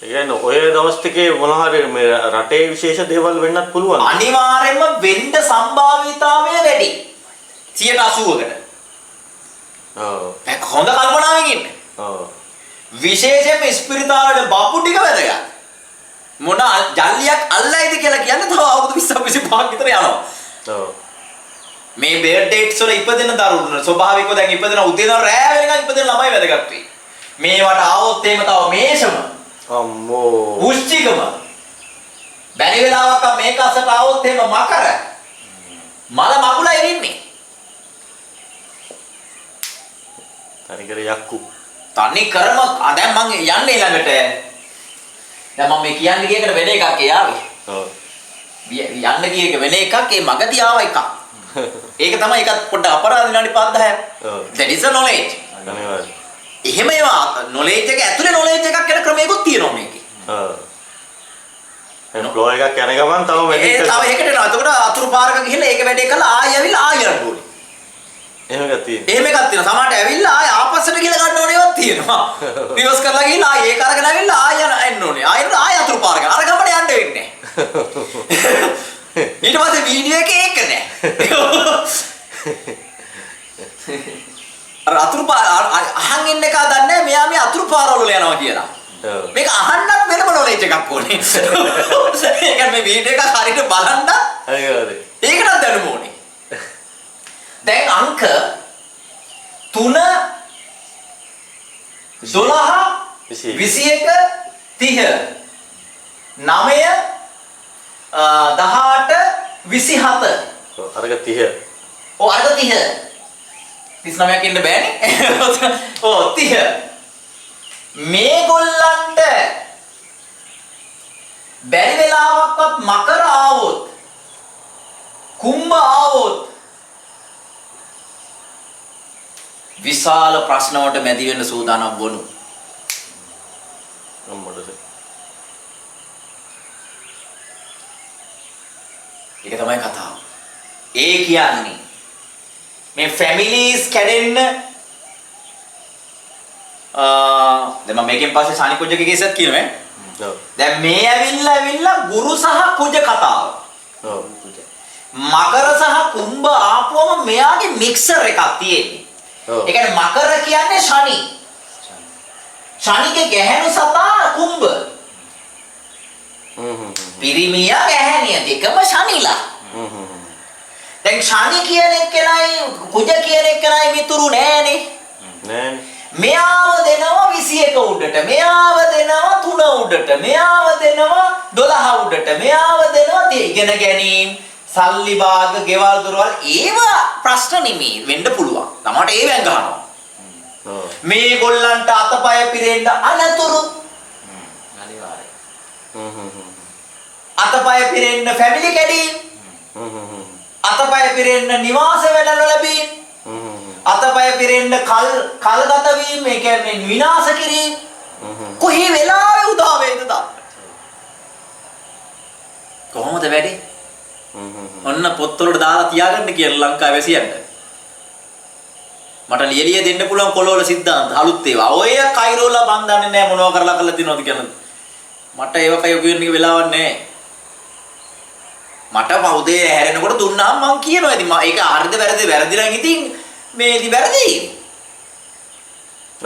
ඒ කියන්නේ ඔය දවස් ටිකේ මොන හරි මේ රටේ විශේෂ දේවල් වෙන්නත් පුළුවන්. අනිවාර්යයෙන්ම වෙන්න සම්භාවිතාවය වැඩි. 80%කට. ඔව්. ඒක හොඳ කල්පනාවෙන් ඉන්න. ඔව්. විශේෂයෙන්ම ස්පිරිතාලේ බබු ටික වැදගත්. මොන ජල්ලියක් අල්ලයිද කියලා කියන්නේ තව අවුරුදු 20 25ක් විතර යනවා. ඔව්. මේ බර්ත් ඩේට්ස් වල ඉපදෙන දරුවෝ ස්වභාවිකව දැන් ඉපදෙන උදේ ඉඳන් රෑ වෙනකන් ඉපදෙන ළමයි වැදගත් වෙයි. මේවට ආවොත් එහෙම තව මේෂම අම්මෝ. උස්චිකම බැරි වෙලාවක මේක අසට ආවොත් එහෙම මකර මල මගුලයි ඉන්නේ. තනිකර යක්කු. තනි කරම දැන් මං යන්නේ ළඟට. දැන් මම මේ කියන්නේ කීයකට වෙන එකක් යාවේ. ඔව්. යන්න කී එක වෙන එකක් ඒ මගදී ආව එකක්. ඒක තමයි එකත් පොඩ්ඩක් අපරාධ විනාඩි 5-10ක්. ඔව්. that is a knowledge. අනිවාර්ය. එහෙම ඒවා knowledge එක ඇතුලේ knowledge එකක් යන ක්‍රමයකුත් තියෙනවා මේකේ. ඔව්. ෆ්ලෝ එකක් යන ගමන් තව වැඩි ඒ තව ඒකට එනවා. එතකොට අතුරු පාරක ගිහිල්ලා ඒක වැඩේ කරලා ආයෙ ඇවිල්ලා ආයෙ යන්න ඕනේ. එහෙම එකක් තියෙනවා. එහෙම එකක් තියෙනවා. සමහරට ඇවිල්ලා ආයෙ ආපස්සට ගිහලා ගන්න ඕනේ ඒවත් තියෙනවා. රිවර්ස් කරලා ගිහිල්ලා ආයෙ ඒක අරගෙන ඇවිල්ලා ආයෙ එන්න ඕනේ. ආයෙ අතුරු පාරක. අර ගමන යන්න වෙන්නේ නැහැ. ඊට පස්සේ වීඩියෝ එකේ ඒක නැහැ. අර අතුරු පාර අහන් ඉන්න එක දන්නේ නැහැ මෙයා මේ අතුරු පාරවල යනවා කියලා. ඔව්. මේක අහන්නත් වෙනම knowledge එකක් ඕනේ. ඒක මේ වීඩියෝ එක හරියට බලන්න අනිවාර්ය. ඒකටත් දැනුම ඕනේ. දැන් අංක 3 12 21 30 9 18 27 අරක 30. ඔව් අරක 30 39ක් ඉන්න බෑනේ. ඔව් 30 මේගොල්ලන්ට බැරි වෙලාවක්වත් මකර ආවොත් කුම්භ ආවොත් විශාල ප්‍රශ්න වලට මැදි වෙන්න සූදානම් වුණු. අම්මඩද. ඒක තමයි කතාව. ඒ කියන්නේ මේ ෆැමිලිස් කැඩෙන්න දැන් මම මේකෙන් පස්සේ සානි කුජගේ කේසත් කියනවා. ඔව්. දැන් මේ ඇවිල්ලා ගුරු සහ කුජ කතාව. ඔව්. මකර සහ කුම්භ ආපුවම මෙයාගේ මික්සර් එකක් තියෙන්නේ. ඔව්. ඒ කියන්නේ මකර කියන්නේ ශනි. ශනිගේ ගැහැණු සතා කුම්භ. පිරිමියා ගැහැණිය දෙකම ශනිලා. දැන් ශනි කියන එක්කෙනයි කුජ කියන එක්කෙනයි මිතුරු නෑනේ. නෑනේ. මෙයාව දෙනවා 21 උඩට, මෙයාව දෙනවා 3 උඩට, මෙයාව දෙනවා 12 උඩට, මෙයාව දෙනවා ඉගෙන ගැනීම, සල්ලි භාග, ගෙවල් දොරවල් ඒවා ප්‍රශ්න නෙමෙයි වෙන්න පුළුවන්. තමට ඒවෙන් ගන්නවා. ඔව්. මේගොල්ලන්ට අතපය පිරෙන්න අනතුරු. අනිවාර්යයෙන්. අතපය පිරෙන්න ෆැමිලි කැඩීම්. අතපය පිරෙන්න නිවාස වැඩ නොලැබීම්. අතපය පිරෙන්න කල්ගත වීම, ඒ කියන්නේ විනාශ කිරීම. කොහේ වෙලාවෙ උදා වේද තා? කොහොමද වැඩි? ඔන්න පොත්වලට දාලා තියාගන්න කියලා ලංකාවේ වැසියන්ට. මට ලියලිය දෙන්න පුළුවන් කොළවල සිද්ධාන්ත අලුත් ඒවා. ඔය කයිරෝලා මන් දන්නේ නැහැ මොනව කරලා තියනවද කියලා. මට ඒව කය කියන්න වෙලාවක් නැහැ. මට පෞදේ හැරෙනකොට දුන්නාම මං කියනවා ඉතින් ඒක හරිද වැරදිද වැරදිලා ඉතින් මේදි වැරදි.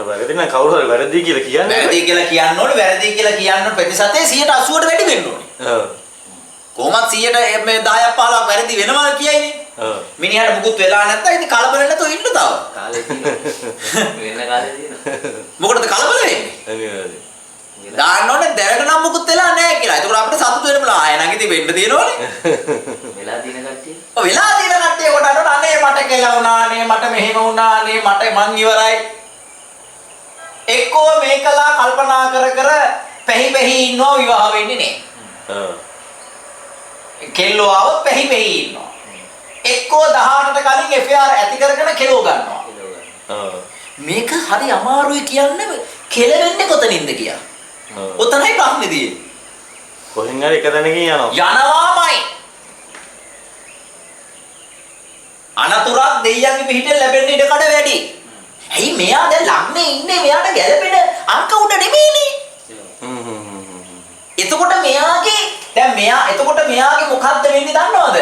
වැරදි නම් කවුරු හරි වැරදි කියලා කියන්නේ. වැරදි කියලා කියන්න ඕනේ. වැරදි කියලා කියන්න ප්‍රතිශතය 180ට වැඩි වෙන්න ඕනේ. ඔව්. කොහොමත් 100ට මේ 10ක් 15ක් වැරදි වෙනවා කියයිනේ. ඔව්. මිනිහට මුකුත් වෙලා නැත්තම් ඉතින් කලබල නැතුව ඉන්න තව. කාලේ තියෙනවා. වෙන කාලේ තියෙනවා. මොකටද කලබල වෙන්නේ? අනිවාර්යයෙන්. දාන්න ඕනේ දැනට නම් මුකුත් වෙලා නැහැ කියලා. ඒකට අපිට සතුටු වෙන්න බලා ආය නම් ඉතින් වෙන්න තියෙනවනේ. වෙලා තියෙන කට්ටිය. ඔය වෙලා තියෙන කට්ටිය කොට අරන අනේ මට කියලා වුණානේ, මට මෙහෙම වුණානේ, මට මං ඉවරයි. එක්කෝ මේකලා කල්පනා කර පැහි ඉන්නවා විවාහ වෙන්නේ නැහැ. ඔව්. කෙල්ලෝ ආවොත් පැහි ඉන්නවා. එක්කෝ 18ට කලින් FR ඇති කරගෙන කෙලෝ ගන්නවා. ඔව්. මේක හරි අමාරුයි කියන්නේ කෙලවෙන්නේ කොතනින්ද කියලා. ඔව්. ඔතනයි ප්‍රශ්නේ තියෙන්නේ. කොහෙන් හරි එක තැනකින් යනවා. යනවාමයි. අනතුරක් දෙයියන්ගේ පිටින් ලැබෙන්න ඉඩ කඩ වැඩි. ඇයි මෙයා දැන් ලග්නේ ඉන්නේ මෙයාට ගැළපෙන අංක උඩ නෙමෙයිනේ. එතකොට එතකොට මෙයාගේ මොකද්ද වෙන්නේ දන්නවද?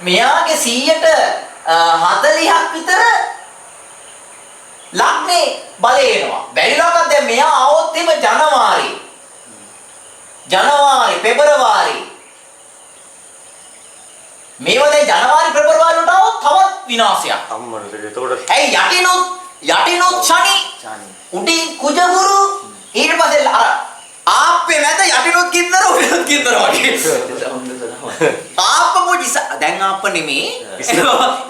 මෙයාගේ 100ට 40ක් විතර ලග්නේ බලය එනවා. බැරිලකත් දැන් මෙයා આવොත් එimhe ජනවාරි පෙබරවාරි මේවා දැන් ජනවාරි පෙබරවාරි වලට આવොත් තවත් විනාශයක්. අම්මනේ ඒතකොට ඇයි යටිනුත් ශනි උඩින් කුජගුරු ඊට පස්සේ අර ආප්පේ මැද යටිනුත් කින්දර උඩිනුත් කින්දර වගේ. ආප්ප පුජිස දැන් ආප්ප නෙමේ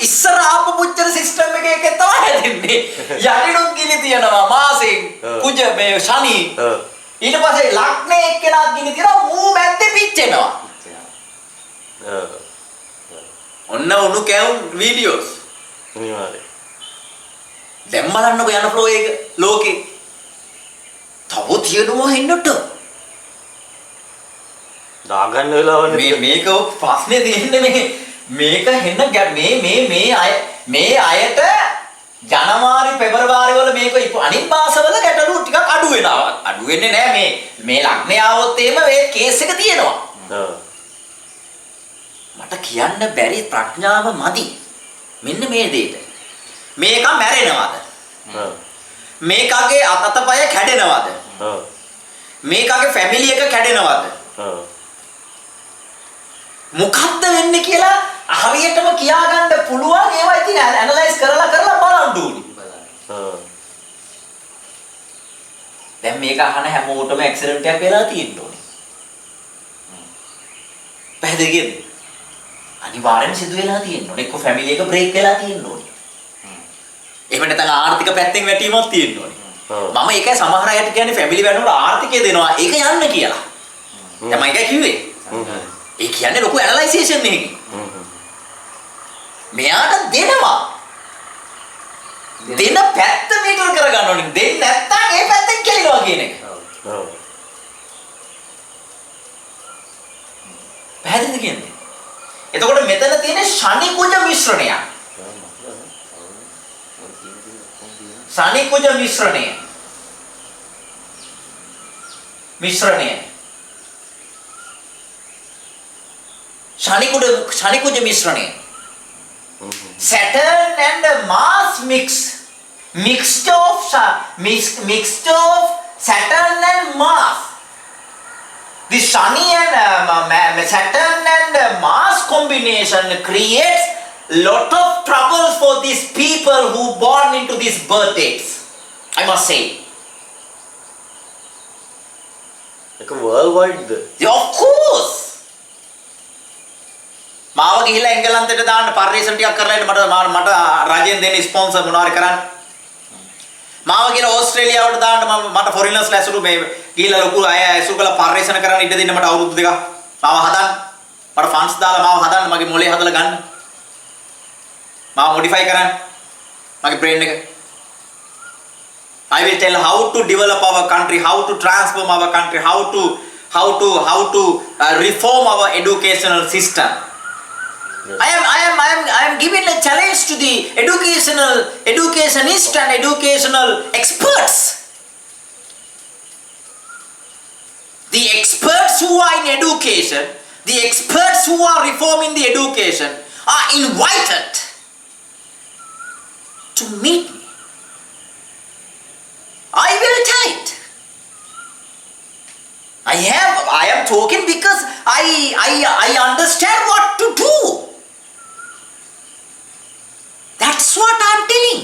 ඉස්සර ආප්ප පුච්චර සිස්ටම් එකේ තමයි හැදෙන්නේ. යටිනුත් ගිනි තියනවා මාසෙන් කුජ මේ ශනි. ඊට පස්සේ ලග්නේ එක්කෙනාත් ගිනි තියනවා මූ මැද්දේ පිච්චෙනවා. ඔන්න උණු කැවුම් වීඩියෝස්. අනිවාර්යයෙන්. දැන් බලන්නකො යන ෆ්ලෝ එක ලෝකේ. තව තියනවා හෙන්නට. දාගන්න වෙලාවනේ. මේක ප්‍රශ්නේ තියෙන්නේ මේක හෙන්න මේ අයට ජනවාරි පෙබරවාරි වල මේක අනිත් මාසවල ගැටලු ටිකක් අඩු වෙනවා. අඩු වෙන්නේ නැහැ මේ ලග්නේ ආවොත් එහෙම මේ කේස් එක තියෙනවා. ඔව්. මට කියන්න බැරි ප්‍රඥාව මදි. මෙන්න මේ දෙයට. මේක මැරෙනවද? ඔව්. මේකගේ අතපය කැඩෙනවද? ඔව්. මේකගේ ෆැමිලි එක කැඩෙනවද? ඔව්. මොකක්ද වෙන්නේ කියලා හරියටම කියාගන්න පුළුවන් ඒවා ඉතින් ඇනලයිස් කරලා බලන්න ඕනේ. ඔව්. දැන් මේක අහන හැමෝටම ඇක්සිඩන්ට් එකක් වෙලා තියෙන්න ඕනේ. පැහැදිලිද? අනිවාර්යෙන්ම සිදු වෙලා තියෙන්න ඕනේ. එක්ක ෆැමිලි එක බ්‍රේක් වෙලා තියෙන්න ඕනේ. එහෙම නැත්නම් ආර්ථික පැත්තෙන් වැටීමක් තියෙන්න ඕනේ. මම ඒකයි සමහර අයට කියන්නේ ෆැමිලි වැඩවල ආර්ථිකය දෙනවා. ඒක යන්න කියලා. දැන් මම ඒකයි කිව්වේ. ඒ කියන්නේ ලොකු ඇනලයිසේෂන් එකකින්. මෙයාට දෙනවා. දෙන පැත්ත මීටර කරගන්න ඕනේ. දෙන්නේ නැත්තම් ඒ පැත්තෙන් කෙලිනවා කියන එක. ඔව්. පැහැදිලිද කියන්නේ? එතකොට මෙතන තියෙන ශනිකුජ මිශ්‍රණය. ශනිකුජ මිශ්‍රණය. ශනිකුජ මිශ්‍රණය. Saturn and Mars mixture of Saturn and Mars. The Shani and Saturn and Mars combination creates lot of troubles for these people who born into these birth dates. I must say. ඒක world wide the? Yeah, of course. මාව ගිහිල්ලා එංගලන්තයට දාන්න පරිශ්‍රණ ටිකක් කරලා ඉන්න මට රජයෙන් දෙන්න ස්පොන්සර් මොනවාරි කරන්න. මාව ගිහලා ඕස්ට්‍රේලියාවට දාන්න මට ෆොරිනර්ස්ලා ඇසුරු මේ ගිහිල්ලා ලොකු අය ඇසුරු කරලා පරිශ්‍රණ කරන්න ඉඩ දෙන්න මට අවුරුදු දෙකක්. මාව හදන්න. මට ෆන්ඩ්ස් දාලා මාව හදන්න මගේ මොලේ හදලා ගන්න. මාව මොඩිෆයි කරන්න. මගේ බ්‍රේන් එක. I will tell how to develop our country, how to transform our country, how to reform our educational system. Yes. I am giving a challenge to the educationists and educational experts. The experts who are in education, the experts who are reforming the education are invited to meet me. I will tell it. I am talking because I understand what to do. That's what I am telling.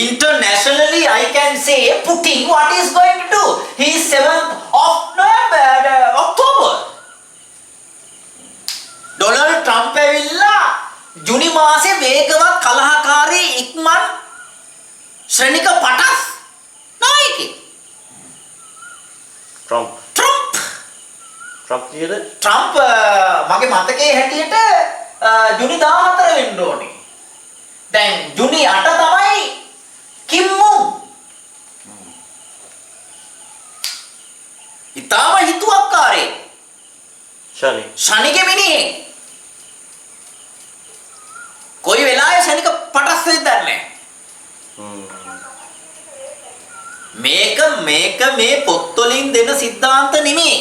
Internationally, I can say Putin what he is going to do. He is 7th of October. Donald Trump ඇවිල්ලා ජුනි මාසේ වේගවත් කලහකාරී ඉක්මන් ශ්‍රේණික පටස් නායකයෙක්. Trump කියද? Trump මගේ මතකයේ හැටියට ජුනි 14 වෙන්න ඕනේ. දැන් ජුනි 8 තමයි කිම් මුන්. ඊටම හිතුවක්කාරේ. ශනිගේ මිනිහේ. කොයි වෙලාවෙ ශනික පටස් වෙයිද දන්නේ නැහැ. මේක මේ පොත්වලින් දෙන සිද්ධාන්ත නෙමෙයි.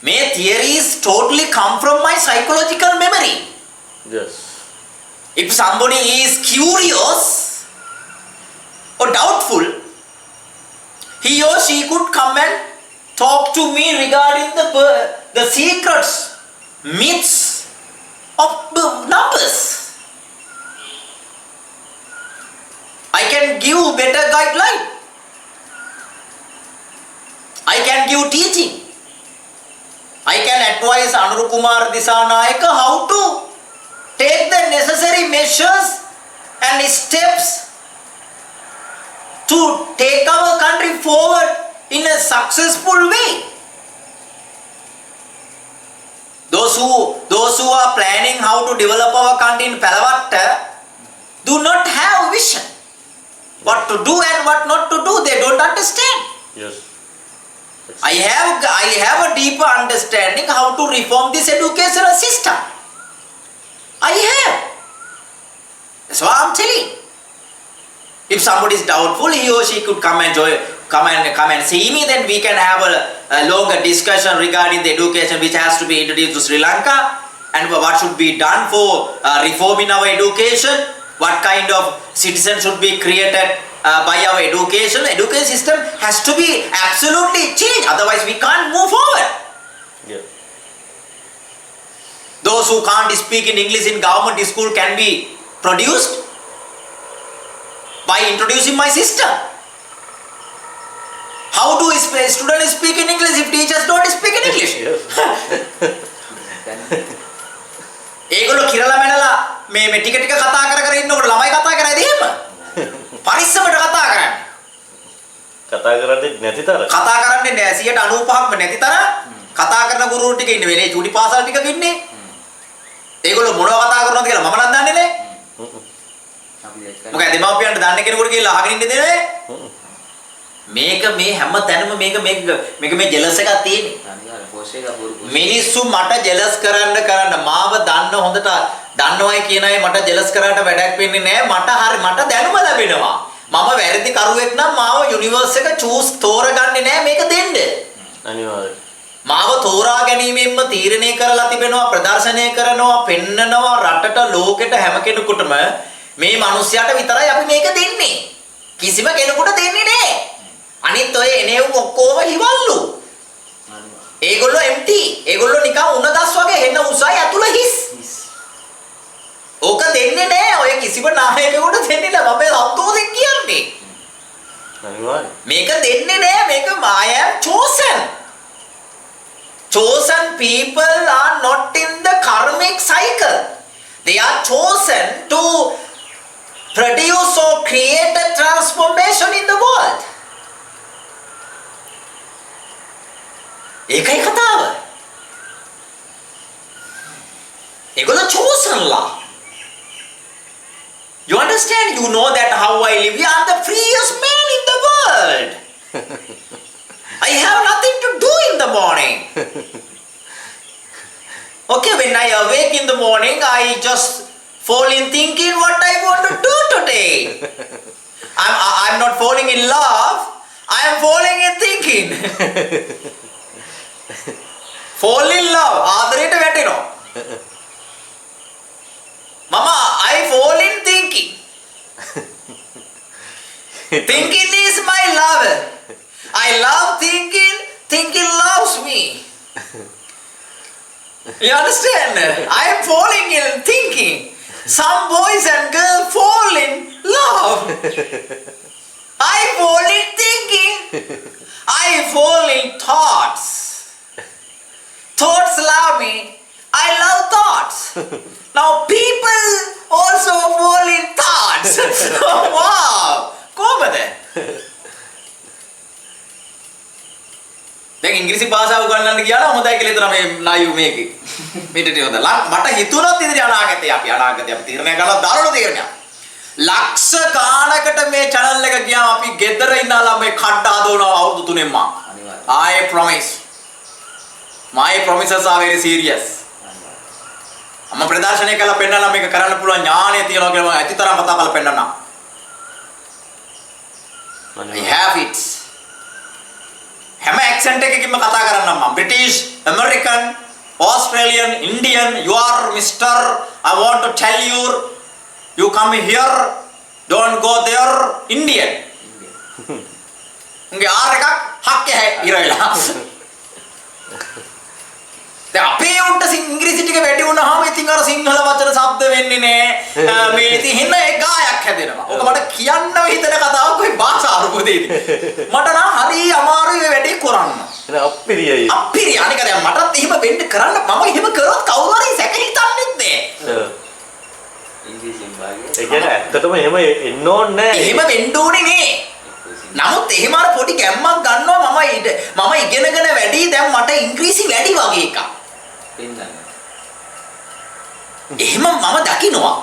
May theories totally come from my psychological memory. Yes. If somebody is curious or doubtful, he or she could come and talk to me regarding the secrets, myths of the numbers. I can give better guideline. I can give teaching. I can advise Anuruddha Kumar Disanayaka how to take the necessary measures and steps to take our country forward in a successful way. Those who are planning how to develop our country in Palavatta do not have vision. What to do and what not to do, they don't understand. Yes. I have a deeper understanding how to reform this educational system. I have. That's what I'm telling. If somebody is doubtful, he or she could come and see me. Then we can have a longer discussion regarding the education which has to be introduced to Sri Lanka and what should be done for reforming our education. What kind of citizen should be created by our education system has to be absolutely changed, otherwise we can't move forward. Yeah. Those who can't speak in English in government school can be produced by introducing my system. How do students speak in English if teachers don't speak in English? ඒගොල්ලෝ කිරලා මැනලා මේ ටික ටික කතා කර ඉන්නකොට ළමයි කතා කරයිද එහෙම? පරිස්සමට කතා කරන්නේ. කතා කරන්නේ නැති තරම්. කතා කරන්නේ 95%ක්ම නැති තරම් කතා කරන ගුරුවරු ටික ඉන්න වෙලේ චූටි පාසල් ටිකක ඉන්නේ. ඒගොල්ලෝ මොනවා කතා කරනවද කියලා මම නම් දන්නේ නැහැ. අපි දැක්කා. මොකද දෙමාපියන්ට දන්නේ කෙනෙකුට කියලා අහගෙන ඉන්න දෙන්නේ. මේක මේ හැම තැනම මේක මේ ජෙලස් එකක් තියෙන්නේ. අනිවාර්ය පෝස්ට් එක බොරු පෝස්ට්. මිනිස්සු මට ජෙලස් කරන්න මාව දන්න හොඳට දන්නවයි කියන අය මට ජෙලස් කරාට වැඩක් වෙන්නේ නැහැ. මට දැනුම ලැබෙනවා. මම වැරදි කරුවෙක් නම් මාව යුනිවර්ස් එක චූස් තෝරගන්නේ නැහැ මේක දෙන්න. අනිවාර්යයෙන්. මාව තෝරා ගැනීමෙන්ම තීරණය කරලා තිබෙනවා, ප්‍රදර්ශනය කරනවා, පෙන්නනවා රටට, ලෝකෙට, හැම කෙනෙකුටම මේ මිනිස්යාට විතරයි අපි මේක දෙන්නේ. කිසිම කෙනෙකුට දෙන්නේ නැහැ. අනිත් ඔය එනෙව් ඔක්කොම හිවල්ලු. ඒගොල්ලෝ empty. ඒගොල්ලෝ නිකන් උණගස් වගේ හෙන උසයි ඇතුළ හිස්. ඕක දෙන්නේ නැහැ. ඔය කිසිම නායකයෙකුට දෙන්නේ නැහැ. මම සතුටින් කියන්නේ. අනිවාර්යයෙන්. මේක දෙන්නේ නැහැ. මේක I am chosen. Chosen people are not in the karmic cycle. They are chosen to produce or create a transformation in the world. ඒකයි කතාව. ඒගොල්ලෝ chosen ලා. You understand? You know that how I live. We are the freest man in the world. I have nothing to do in the morning. Okay, when I awake in the morning, I just fall in thinking what I want to do today. I'm not falling in love. I am falling in thinking. Fall in love. ආදරයට වැටෙනවා. Mama, I fall in thinking. Thinking is my lover. I love thinking. Thinking loves me. You understand? I am falling in thinking. Some boys and girls fall in love. I fall in thinking. I fall in thoughts. Thoughts love me. I love thoughts. Now people also fall in thoughts. Wow. කොහමද? දැන් ඉංග්‍රීසි භාෂාව උගන්වන්න ගියා නම් හොඳයි කියලා හිතනවා මේ නායු මේකේ. මෙතට හොඳ. මට හිතුණොත් ඉතින් අනාගතේ අපි තීරණය කරලා දරුණු තීරණයක්. ලක්ෂ ගානකට මේ channel එක ගියාම අපි ගෙදර ඉන්න ළමයි කඩ හදවනවා අවුරුදු 3ෙන් මම. I promise. My promises are very serious. අම්ම ප්‍රදර්ශනය කළා පෙන්නලා මේක කරන්න පුළුවන් ඥාණය තියනවා කියලා මම ඇතිතරම් කතා කරලා පෙන්නනවා. I have it. හැම accent එකකින්ම කතා කරන්නම් මම. British, American, Australian, Indian, you are Mr. I want to tell you come here, don't go there, Indian. උන්ගේ ආර එකක් හක්කේ ඉරවිලා. දැන් අපේ උන්ට ඉංග්‍රීසි ටික වැඩි වුණාම ඉතින් අර සිංහල වචන શબ્ද වෙන්නේ නැහැ. මේ ඉතින් හින්න ඒ ගායක් හැදෙනවා. ඔක මට කියන්නම හිතන කතාවක් කොයි භාෂාව රූපදේද. මට නම් හරි අමාරුයි මේ වැඩේ කරන්න. ඒක අප්පිරියයි. අප්පිරිය අනික දැන් මටත් එහෙම වෙන්න කරන්න මම එහෙම කරොත් කවුරු හරි සැක හිතන්නෙත් නෑ. ඉංග්‍රීසියෙන් භාගය. ඒ කියන්නේ ඇත්තටම එහෙම එන්න ඕනේ නැහැ. එහෙම වෙන්න ඕනේ නේ. නමුත් එහෙම අර පොඩි ගැම්මක් ගන්නවා මම ඉගෙනගෙන වැඩි දැන් මට ඉංග්‍රීසි වැඩි වගේ එකක්. පෙන්නන්න. එහෙම මම දකිනවා.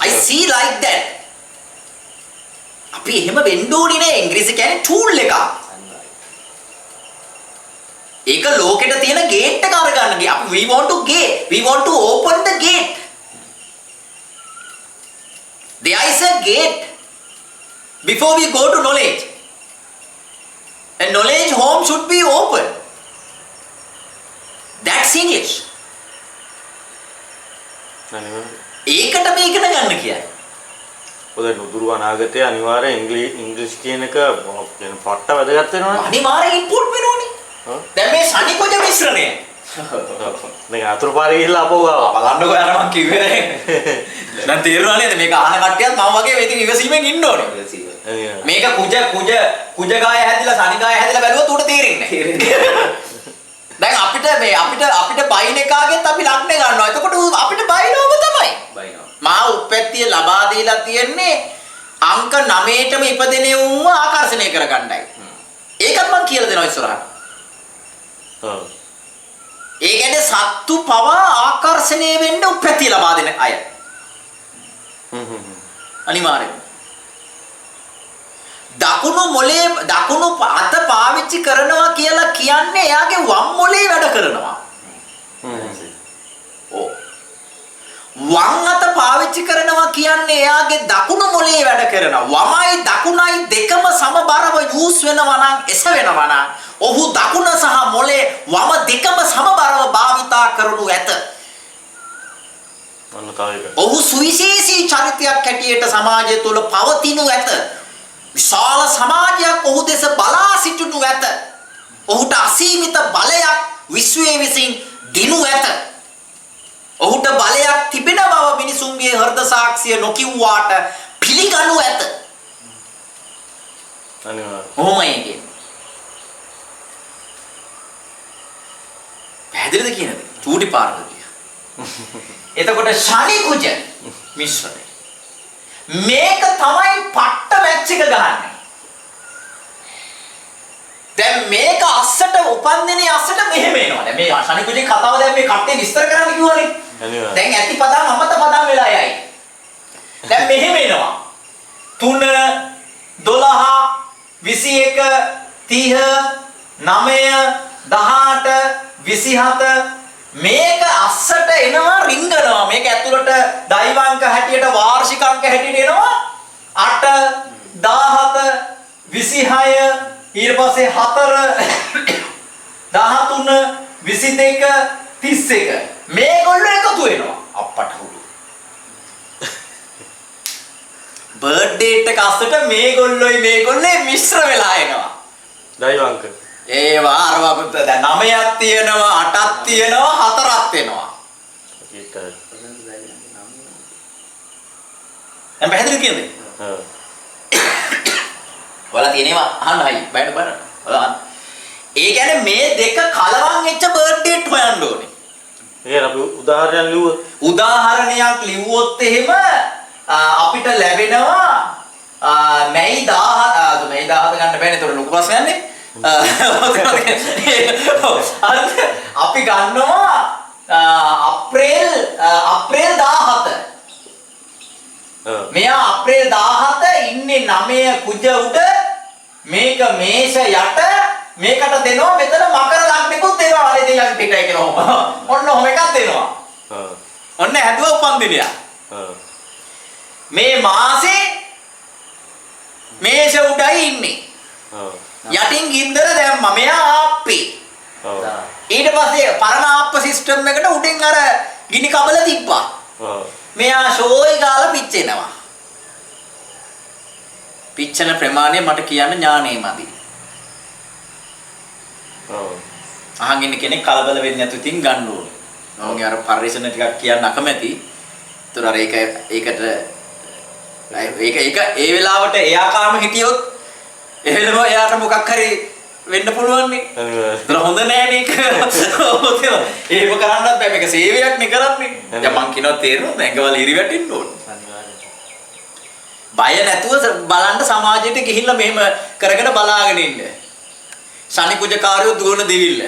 I see like that. අපි එහෙම වෙන්න ඕනේ නේ. ඉංග්‍රීසි කියන්නේ ටූල් එකක්. ඒක ලෝකෙට තියෙන ගේට් එක අරගන්න ගියා. අපි we want to open the gate. There is a gate before we go to knowledge. And knowledge home should be open. That's English. ඒකට මේ ඉගෙන ගන්න කියන්නේ. ඔය නුදුරු අනාගතයේ අනිවාර්යෙන් ඉංග්‍රීසි කියන එක කියන පට්ට වැදගත් වෙනවනේ. අනිවාර්යෙන් ඉම්පෝට් වෙනෝනේ. දැන් මේ සනිකොජ මිශ්‍රණය. දැන් අතුරු පාරේ ගිහිල්ලා අපෝ ආවා. බලන්නකෝ අර මං කිව්වේ නේ. දැන් තේරුණා නේද මේක අහන කට්ටියත් මම වගේ ඉතින් ඉවසීමෙන් ඉන්න ඕනේ. මේක කුජ ගාය හැදිලා සනි ගාය හැදිලා බැලුවොත් උඩ තේරෙන්නේ නැහැ. දැන් අපිට බයින් එකාගෙත් අපි ලග්නේ ගන්නවා. එතකොට අපිට බයිනවම තමයි. මා උප්පත්තිය ලබා දීලා තියෙන්නේ අංක 9ටම ඉපදෙනේ වුව ආකර්ෂණය කරගන්නයි. ඒකත් මම කියලා දෙනවා ඉස්සරහට. ඒ කියන්නේ සත්තු පවා ආකර්ෂණය වෙන්න උප්‍රති ලබා දෙන අය. අනිවාර්යයෙන්. දකුණු අත පාවිච්චි කරනවා කියලා කියන්නේ එයාගේ වම් මොලේ වැඩ කරනවා. ඔව්. වම් අත පාවිච්චි කරනවා කියන්නේ එයාගේ දකුණු මොලේ වැඩ කරනවා. වමයි දකුණයි දෙකම සමබරව යූස් වෙනවා නම් එස වෙනවා නම් ඔහු දකුණ සහ මොලේ වම දෙකම සමබරව භාවිතා කරනු ඇත. ඔහු සුවිශේෂී චරිතයක් හැටියට සමාජය තුළ පවතිනු ඇත. විශාල සමාජයක් ඔහු දෙස බලා සිටිනු ඇත. ඔහුට අසීමිත බලයක් විශ්වයේ විසින් දිනු ඇත. ඔහුට බලයක් තිබෙන බව මිනිසුන්ගේ හෘද සාක්ෂිය නොකිව්වාට පිළිගනු ඇත. ඔහොමයි කියන්නේ. පැහැදිලිද කියනද? චූටි පාරද එතකොට ශනි කුජ මිශ්‍රණය. මේක තමයි පට්ට මැච් එක ගහන්නේ. දැන් මේක අස්සට උපන්දිනේ අස්සට මෙහෙම එනවා. දැන් මේ ශනි කුජේ කතාව දැන් මේ කට්ටිය විස්තර කරන්න කිව්වනේ. දැන් ඇති පදම් අමත පදම් වෙලා යයි. දැන් මෙහෙම එනවා. 3 12 21 30 9 18 27 මේක අස්සට එනවා රිංගනවා. මේක ඇතුළට දෛවාංක හැටියට වාර්ෂික අංක හැටියට එනවා 8 17 26 ඊට පස්සේ 4 13 22 31 මේගොල්ලෝ එකතු වෙනවා අප්පට හුරු. බර්ත්ඩේ එක අස්සට මේගොල්ලෝයි මිශ්‍ර වෙලා එනවා. දෛවාංක ඒවා අරවා දැන් 9ක් තියෙනවා 8ක් තියෙනවා 4ක් වෙනවා. දැන් පැහැදිලි කියන්නේ? ඔයාලා තියෙනවා අහන්න හයි බයන්න බලන්න. ඔයාලා ඒ කියන්නේ මේ දෙක කලවම් වෙච්ච බර්ත්ඩේට් හොයන්න ඕනේ. එහෙනම් අපි උදාහරණයක් ලිව්වොත් එහෙම අපිට ලැබෙනවා මැයි 10 මැයි 10 ගන්න බෑනේ. ඒතකොට ලොකු ප්‍රශ්නයක් නේ. අපි ගන්නවා අප්‍රේල් 17. මෙයා අප්‍රේල් 17 ඉන්නේ 9 කුජ උඩ මේක මේෂ යට මේකට දෙනවා මෙතන මකර ලග්නෙකුත් දෙනවා අර දෙයන් ටිකයි කියලා. ඔන්න ඔහොම එකක් දෙනවා. ඔන්න හැදුවා උපන්දිනය. මේ මාසේ මේෂ උඩයි ඉන්නේ. යටින් ගින්දර දැම්මා. මෙයා ආප්පේ. ඊට පස්සේ පරණ ආප්ප සිස්ටම් එකට උඩින් අර ගිනි කබල තිබ්බා. මෙයා ෂෝයි ගාලා පිච්චෙනවා. පිච්චෙන ප්‍රමාණය මට කියන්න ඥානෙ මදි. අහන් ඉන්න කෙනෙක් කලබල වෙන්නේ නැතු ඉතින් ගන්න ඕනේ. මමගේ අර පරිශ්‍රණ ටිකක් කියන්න අකමැති. ඒතර අර ඒකට ඒ වෙලාවට එයා කාම හිටියොත් එහෙලම එයාට මොකක් හරි වෙන්න පුළුවන් නේ. ඒතර හොඳ නෑ නේ. එහෙම කරන්නත් බෑ. මේක සේවයක් නේ කරන්නේ. දැන් මං කියනවා තේරෙනවද? ඇඟවල ඉරි වැටෙන්න ඕනේ. බය නැතුව බලන්න සමාජයට ගිහිල්ලා මෙහෙම කරගෙන බලාගෙන ඉන්න. ශනි කුජකාරයෝ දුවන දෙවිල්ල.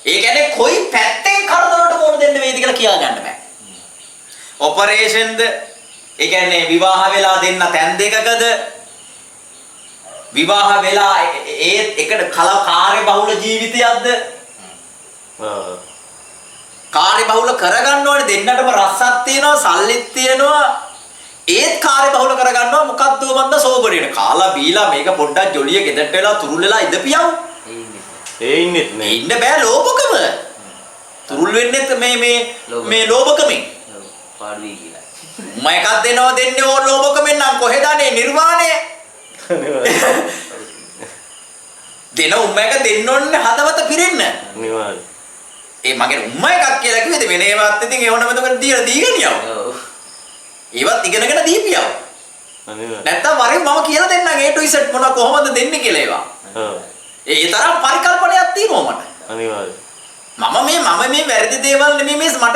ඒ කියන්නේ කොයි පැත්තෙන් කරදරට මොන දෙන්න වේද කියලා කියා ගන්න බෑ. ඔපරේෂන්ද ඒ කියන්නේ විවාහ වෙලා දෙන්න තැන් දෙකකද විවාහ වෙලා ඒ එකට කාර්ය බහුල ජීවිතයක්ද කාර්ය බහුල කරගන්න ඕනේ දෙන්නටම රස්සක් තියෙනවා සල්ලිත් තියෙනවා ඒත් කාර්ය බහුල කරගන්නවා මොකද්ද මන්ද සෝබරේට කාලා බීලා මේක පොඩ්ඩක් ජොලිය ගෙදරට වෙලා තුරුල් වෙලා ඉඳපියව ඒ ඉන්නෙත් නේ ඉන්න බෑ ලෝභකම තුරුල් වෙන්නෙත් මේ ලෝභකමෙන් පාඩුවේ කියලා මම එකක් දෙනවා දෙන්නේ ඕන ලෝභකමෙන් නම් කොහෙද අනේ නිර්වාණය දෙන උම්මයක දෙන්න ඕනේ හදවත පිරෙන්න නිවාරි ඒ මගේ උම්ම එකක් කියලා කිව්වේද වෙන ඒවත් ඉතින් ඒවනම එතකොට දීගෙන යව. ඒවත් ඉගෙනගෙන දීපියව. අනිවාර්ය. නැත්තම් වරින් මම කියලා දෙන්නම් A to Z මොන කොහොමද දෙන්නේ කියලා ඒවා. ඒ තරම් පරිකල්පනයක් තියෙනවා මට. අනිවාර්ය. මම මේ වැරදි දේවල් නෙමෙයි මේ මට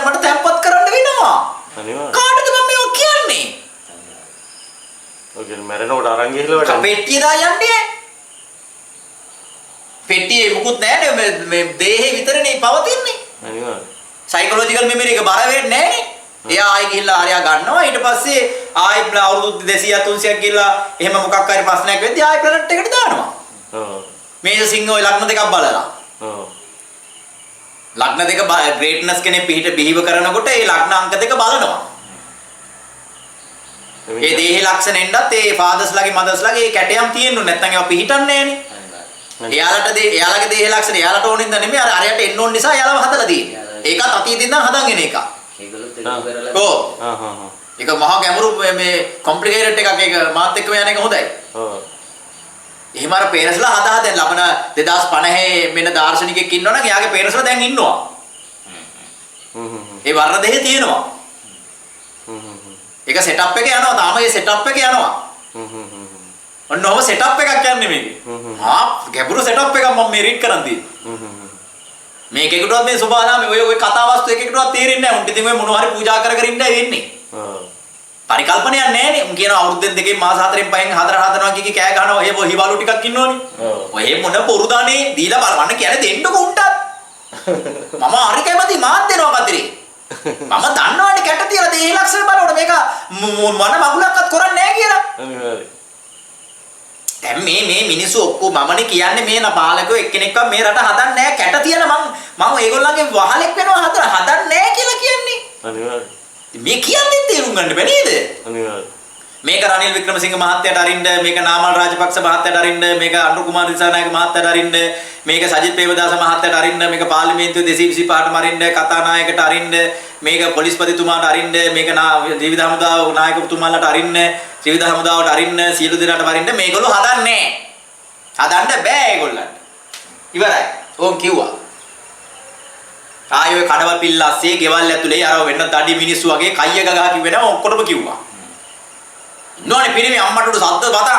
මට තැම්පත් කරන්න වෙනවා. අනිවාර්ය. කාටද මම මේක කියන්නේ? ඔය කියන්නේ මැරෙනකොට අරන් ගිහලා පෙට්ටිය දා යන්නේ. පෙට්ටියේ මුකුත් නැහැ මේ දේහේ විතරනේ පවතින්නේ. අනිවාර්යයෙන්. සයිකොලොජිකල් මෙමරි එක බර වෙන්නේ නැහනේ. එයා ආයි ගිහිල්ලා ආරයා ගන්නවා ඊට පස්සේ ආයි අවුරුදු 200 300ක් ගිහිල්ලා එහෙම මොකක් හරි ප්‍රශ්නයක් වෙද්දී ආයි ප්ලැනට් එකට දානවා. ඔව්. මේක සිංහ ඔය ලග්න දෙකක් බලලා. ඔව්. ලග්න දෙක ග්‍රේට්නස් කෙනෙක් බිහිව කරනකොට ඒ ලග්න අංක දෙක බලනවා. ඒ දේහේ ලක්ෂණ එන්නත් ඒ ෆාදර්ස්ලාගේ මදර්ස්ලාගේ ඒ කැටයම් තියෙන්න ඕනේ නැත්නම් ඒවා පිහිටන්නේ නැහනේ. එයාලගේ දේහේ ලක්ෂණ එයාලට ඕනින්ද නෙමෙයි අර අරයට එන්න ඕන නිසා එයාලව හදලා තියෙන්නේ. ඒකත් අතීතෙන් ඉඳන් හදන් එන එකක්. ඒගොල්ලොත් ඒක කරලා හා. ඒක මහා ගැඹුරු මේ කොම්ප්ලිකේටඩ් එකක්. ඒක මාත් එක්කම යන එක හොඳයි. ඔව්. එහෙම අර පේරස්ලා හදා දැන් ලබන 2050 මෙන්න දාර්ශනිකයෙක් ඉන්නවනම් එයාගේ පේරස්ලා දැන් ඉන්නවා. ඒ වර්ණ දෙකේ තියෙනවා. ඒක සෙටප් එක යනවා. තාම ඒ සෙටප් එක යනවා. ඔන්නෝම සෙටප් එකක් යන්නේ මේකේ. ගැඹුරු සෙටප් එකක් මම මේ රීඩ් කරන් තියෙන්නේ. මේකේකටවත් මේ සුභානාමේ ඔය කතා වස්තු එකකටවත් තේරෙන්නේ නැහැ. උන්ට ඉතින් ඔය මොනවා හරි පූජා කර කර ඉන්නයි වෙන්නේ. පරිකල්පනයක් නැහැනේ. උන් කියන අවුරුද්දෙන් දෙකෙන් මාස 4න් 5න් 4 හදනවා කිකි කෑ ගහනවා. ඔය හිවාලු ටිකක් ඉන්නෝනේ. ඔය මොන පොරුදානේ දීලා බලවන්න කියන්නේ දෙන්නකො උන්ටත්. මම හරි කැමති මාත් දෙනවා කතරේ. මම දන්නවනේ කැට තියලා දේහ ලක්ෂණ බලනකොට මේක මොන මගුලක්වත් කරන්නේ නැහැ කියලා. අනිවාර්යයෙන්. දැන් මේ මිනිස්සු ඔක්කොම මමනේ කියන්නේ මේ නාපාලකෝ එක්කෙනෙක්වත් මේ රට හදන්නේ නැහැ කැට තියන මම ඒගොල්ලන්ගේ වහලෙක් වෙනවා හදන්නේ නැහැ කියලා කියන්නේ. අනිවාර්යයෙන්. මේ කියන්නේ තේරුම් ගන්න බෑ නේද? අනිවාර්යයෙන්. මේක රනිල් වික්‍රමසිංහ මහත්තයාට අරින්න, මේක නාමල් රාජපක්ෂ මහත්තයාට අරින්න, මේක අනුර කුමාර දිසානායක මහත්තයාට අරින්න, මේක සජිත් ප්‍රේමදාස මහත්තයාට අරින්න, මේක පාර්ලිමේන්තුවේ 225ට අරින්න, කතානායකට අරින්න, මේක පොලිස්පතිතුමාට අරින්න, මේක ත්‍රිවිධ හමුදාව නායකතුමාලාට අරින්න, ත්‍රිවිධ හමුදාවට අරින්න, සියලු දෙනාට අරින්න මේගොල්ලෝ හදන්නේ නැහැ. හදන්න බෑ ඒගොල්ලන්ට. ඉවරයි. ඕන් කිව්වා. ආයෙ කඩවල් පිල්ලස්සේ ගෙවල් ඇතුලේ අර වෙන්න තඩි මිනිස්සු වගේ කයිය ගගා කිව්වෙනවා ඔක්කොටම කිව්වා. ඉන්නෝනේ පිරිමි අම්මට උඩ සද්ද බත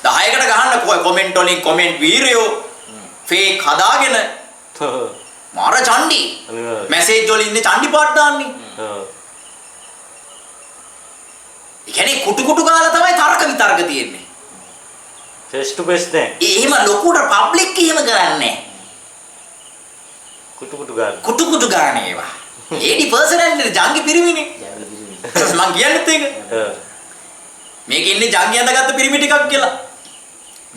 10කට ගහන්න කොමෙන්ට් වලින් කොමෙන්ට් වීරයෝ ෆේක් හදාගෙන මාර චණ්ඩි මැසේජ් වලින් ඉන්නේ චණ්ඩි පාට දාන්නේ. ඒ කියන්නේ කුටු ගාලා තමයි තර්ක විතර්ක තියෙන්නේ. ෆේස් ටු ෆේස් නෑ. එහෙම ලොකුට පබ්ලික් එහෙම කරන්නේ කුටු ගාන ඒවා. 80% ජංගි පිරිමිනේ. මං කියන්නේත් ඒක. මේක ඉන්නේ ජංගි ඇඳගත්ත පිරිමි ටිකක් කියලා.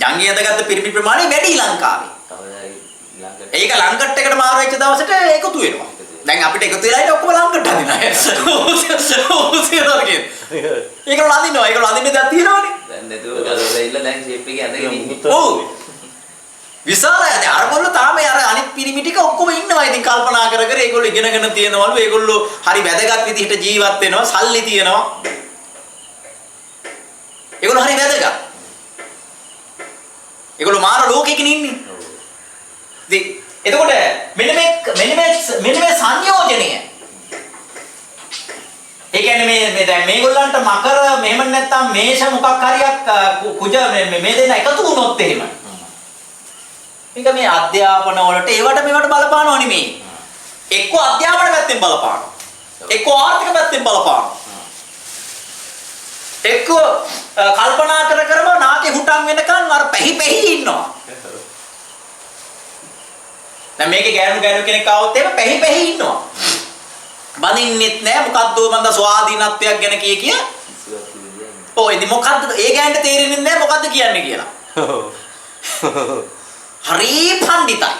ජංගි ඇඳගත්ත පිරිමි ප්‍රමාණය වැඩි ලංකාවේ. ඒක ලංකට් එකට මාරු වෙච්ච දවසට එකතු වෙනවා. දැන් අපිට එකතු වෙලා ඉන්නේ ඔක්කොම ලංකට් අදිනවා. ඒක ලඳිනවා. ඒක ලඳින්න දෙයක් තියෙනවනේ. දැන් නේද ගලවලා ඉල්ල දැන් ෂේප් එකේ ඇඳගෙන ඉන්නේ. ඔව්. විශාලයි. අරගොල්ලෝ තාම අර අනිත් පිරිමි ටික ඔක්කොම ඉන්නවා. ඉතින් කල්පනා කර කර ඒගොල්ලෝ ඉගෙනගෙන තියනවලු. ඒගොල්ලෝ හරි වැදගත් විදිහට ජීවත් වෙනවා. සල්ලි තියනවා. ඒගොල්ලෝ හරි වැදගත්. ඒගොල්ලෝ මාර ලෝකෙකින් ඉන්නේ. ඉතින් එතකොට මෙන්න මේ සංයෝජනය. ඒ කියන්නේ මේ දැන් මේගොල්ලන්ට මකර මෙහෙම නැත්තම් මේෂ මොකක් හරියක් කුජ මේ දෙන්න එකතු වුණොත් එහෙම. මේක මේ අධ්‍යාපන වලට ඒවට මේවට බලපානව නෙමෙයි. එක්ක අධ්‍යාපන පැත්තෙන් බලපානවා. එක්ක ආර්ථික පැත්තෙන් බලපානවා. එක්ක කල්පනා කරම නාකේ හුටන් වෙනකන් අර පැහි ඉන්නවා. දැන් මේකේ ගෑනු කෙනෙක් ආවොත් එහෙම පැහි ඉන්නවා. බඳින්නෙත් නෑ මොකද්ද මන්ද ස්වාධීනත්වයක් ගැන කිය. ඔය ඉතින් මොකද්ද ඒ ගෑනට තේරෙන්නේ නෑ මොකද්ද කියන්නේ කියලා. හරි පඬිතයි.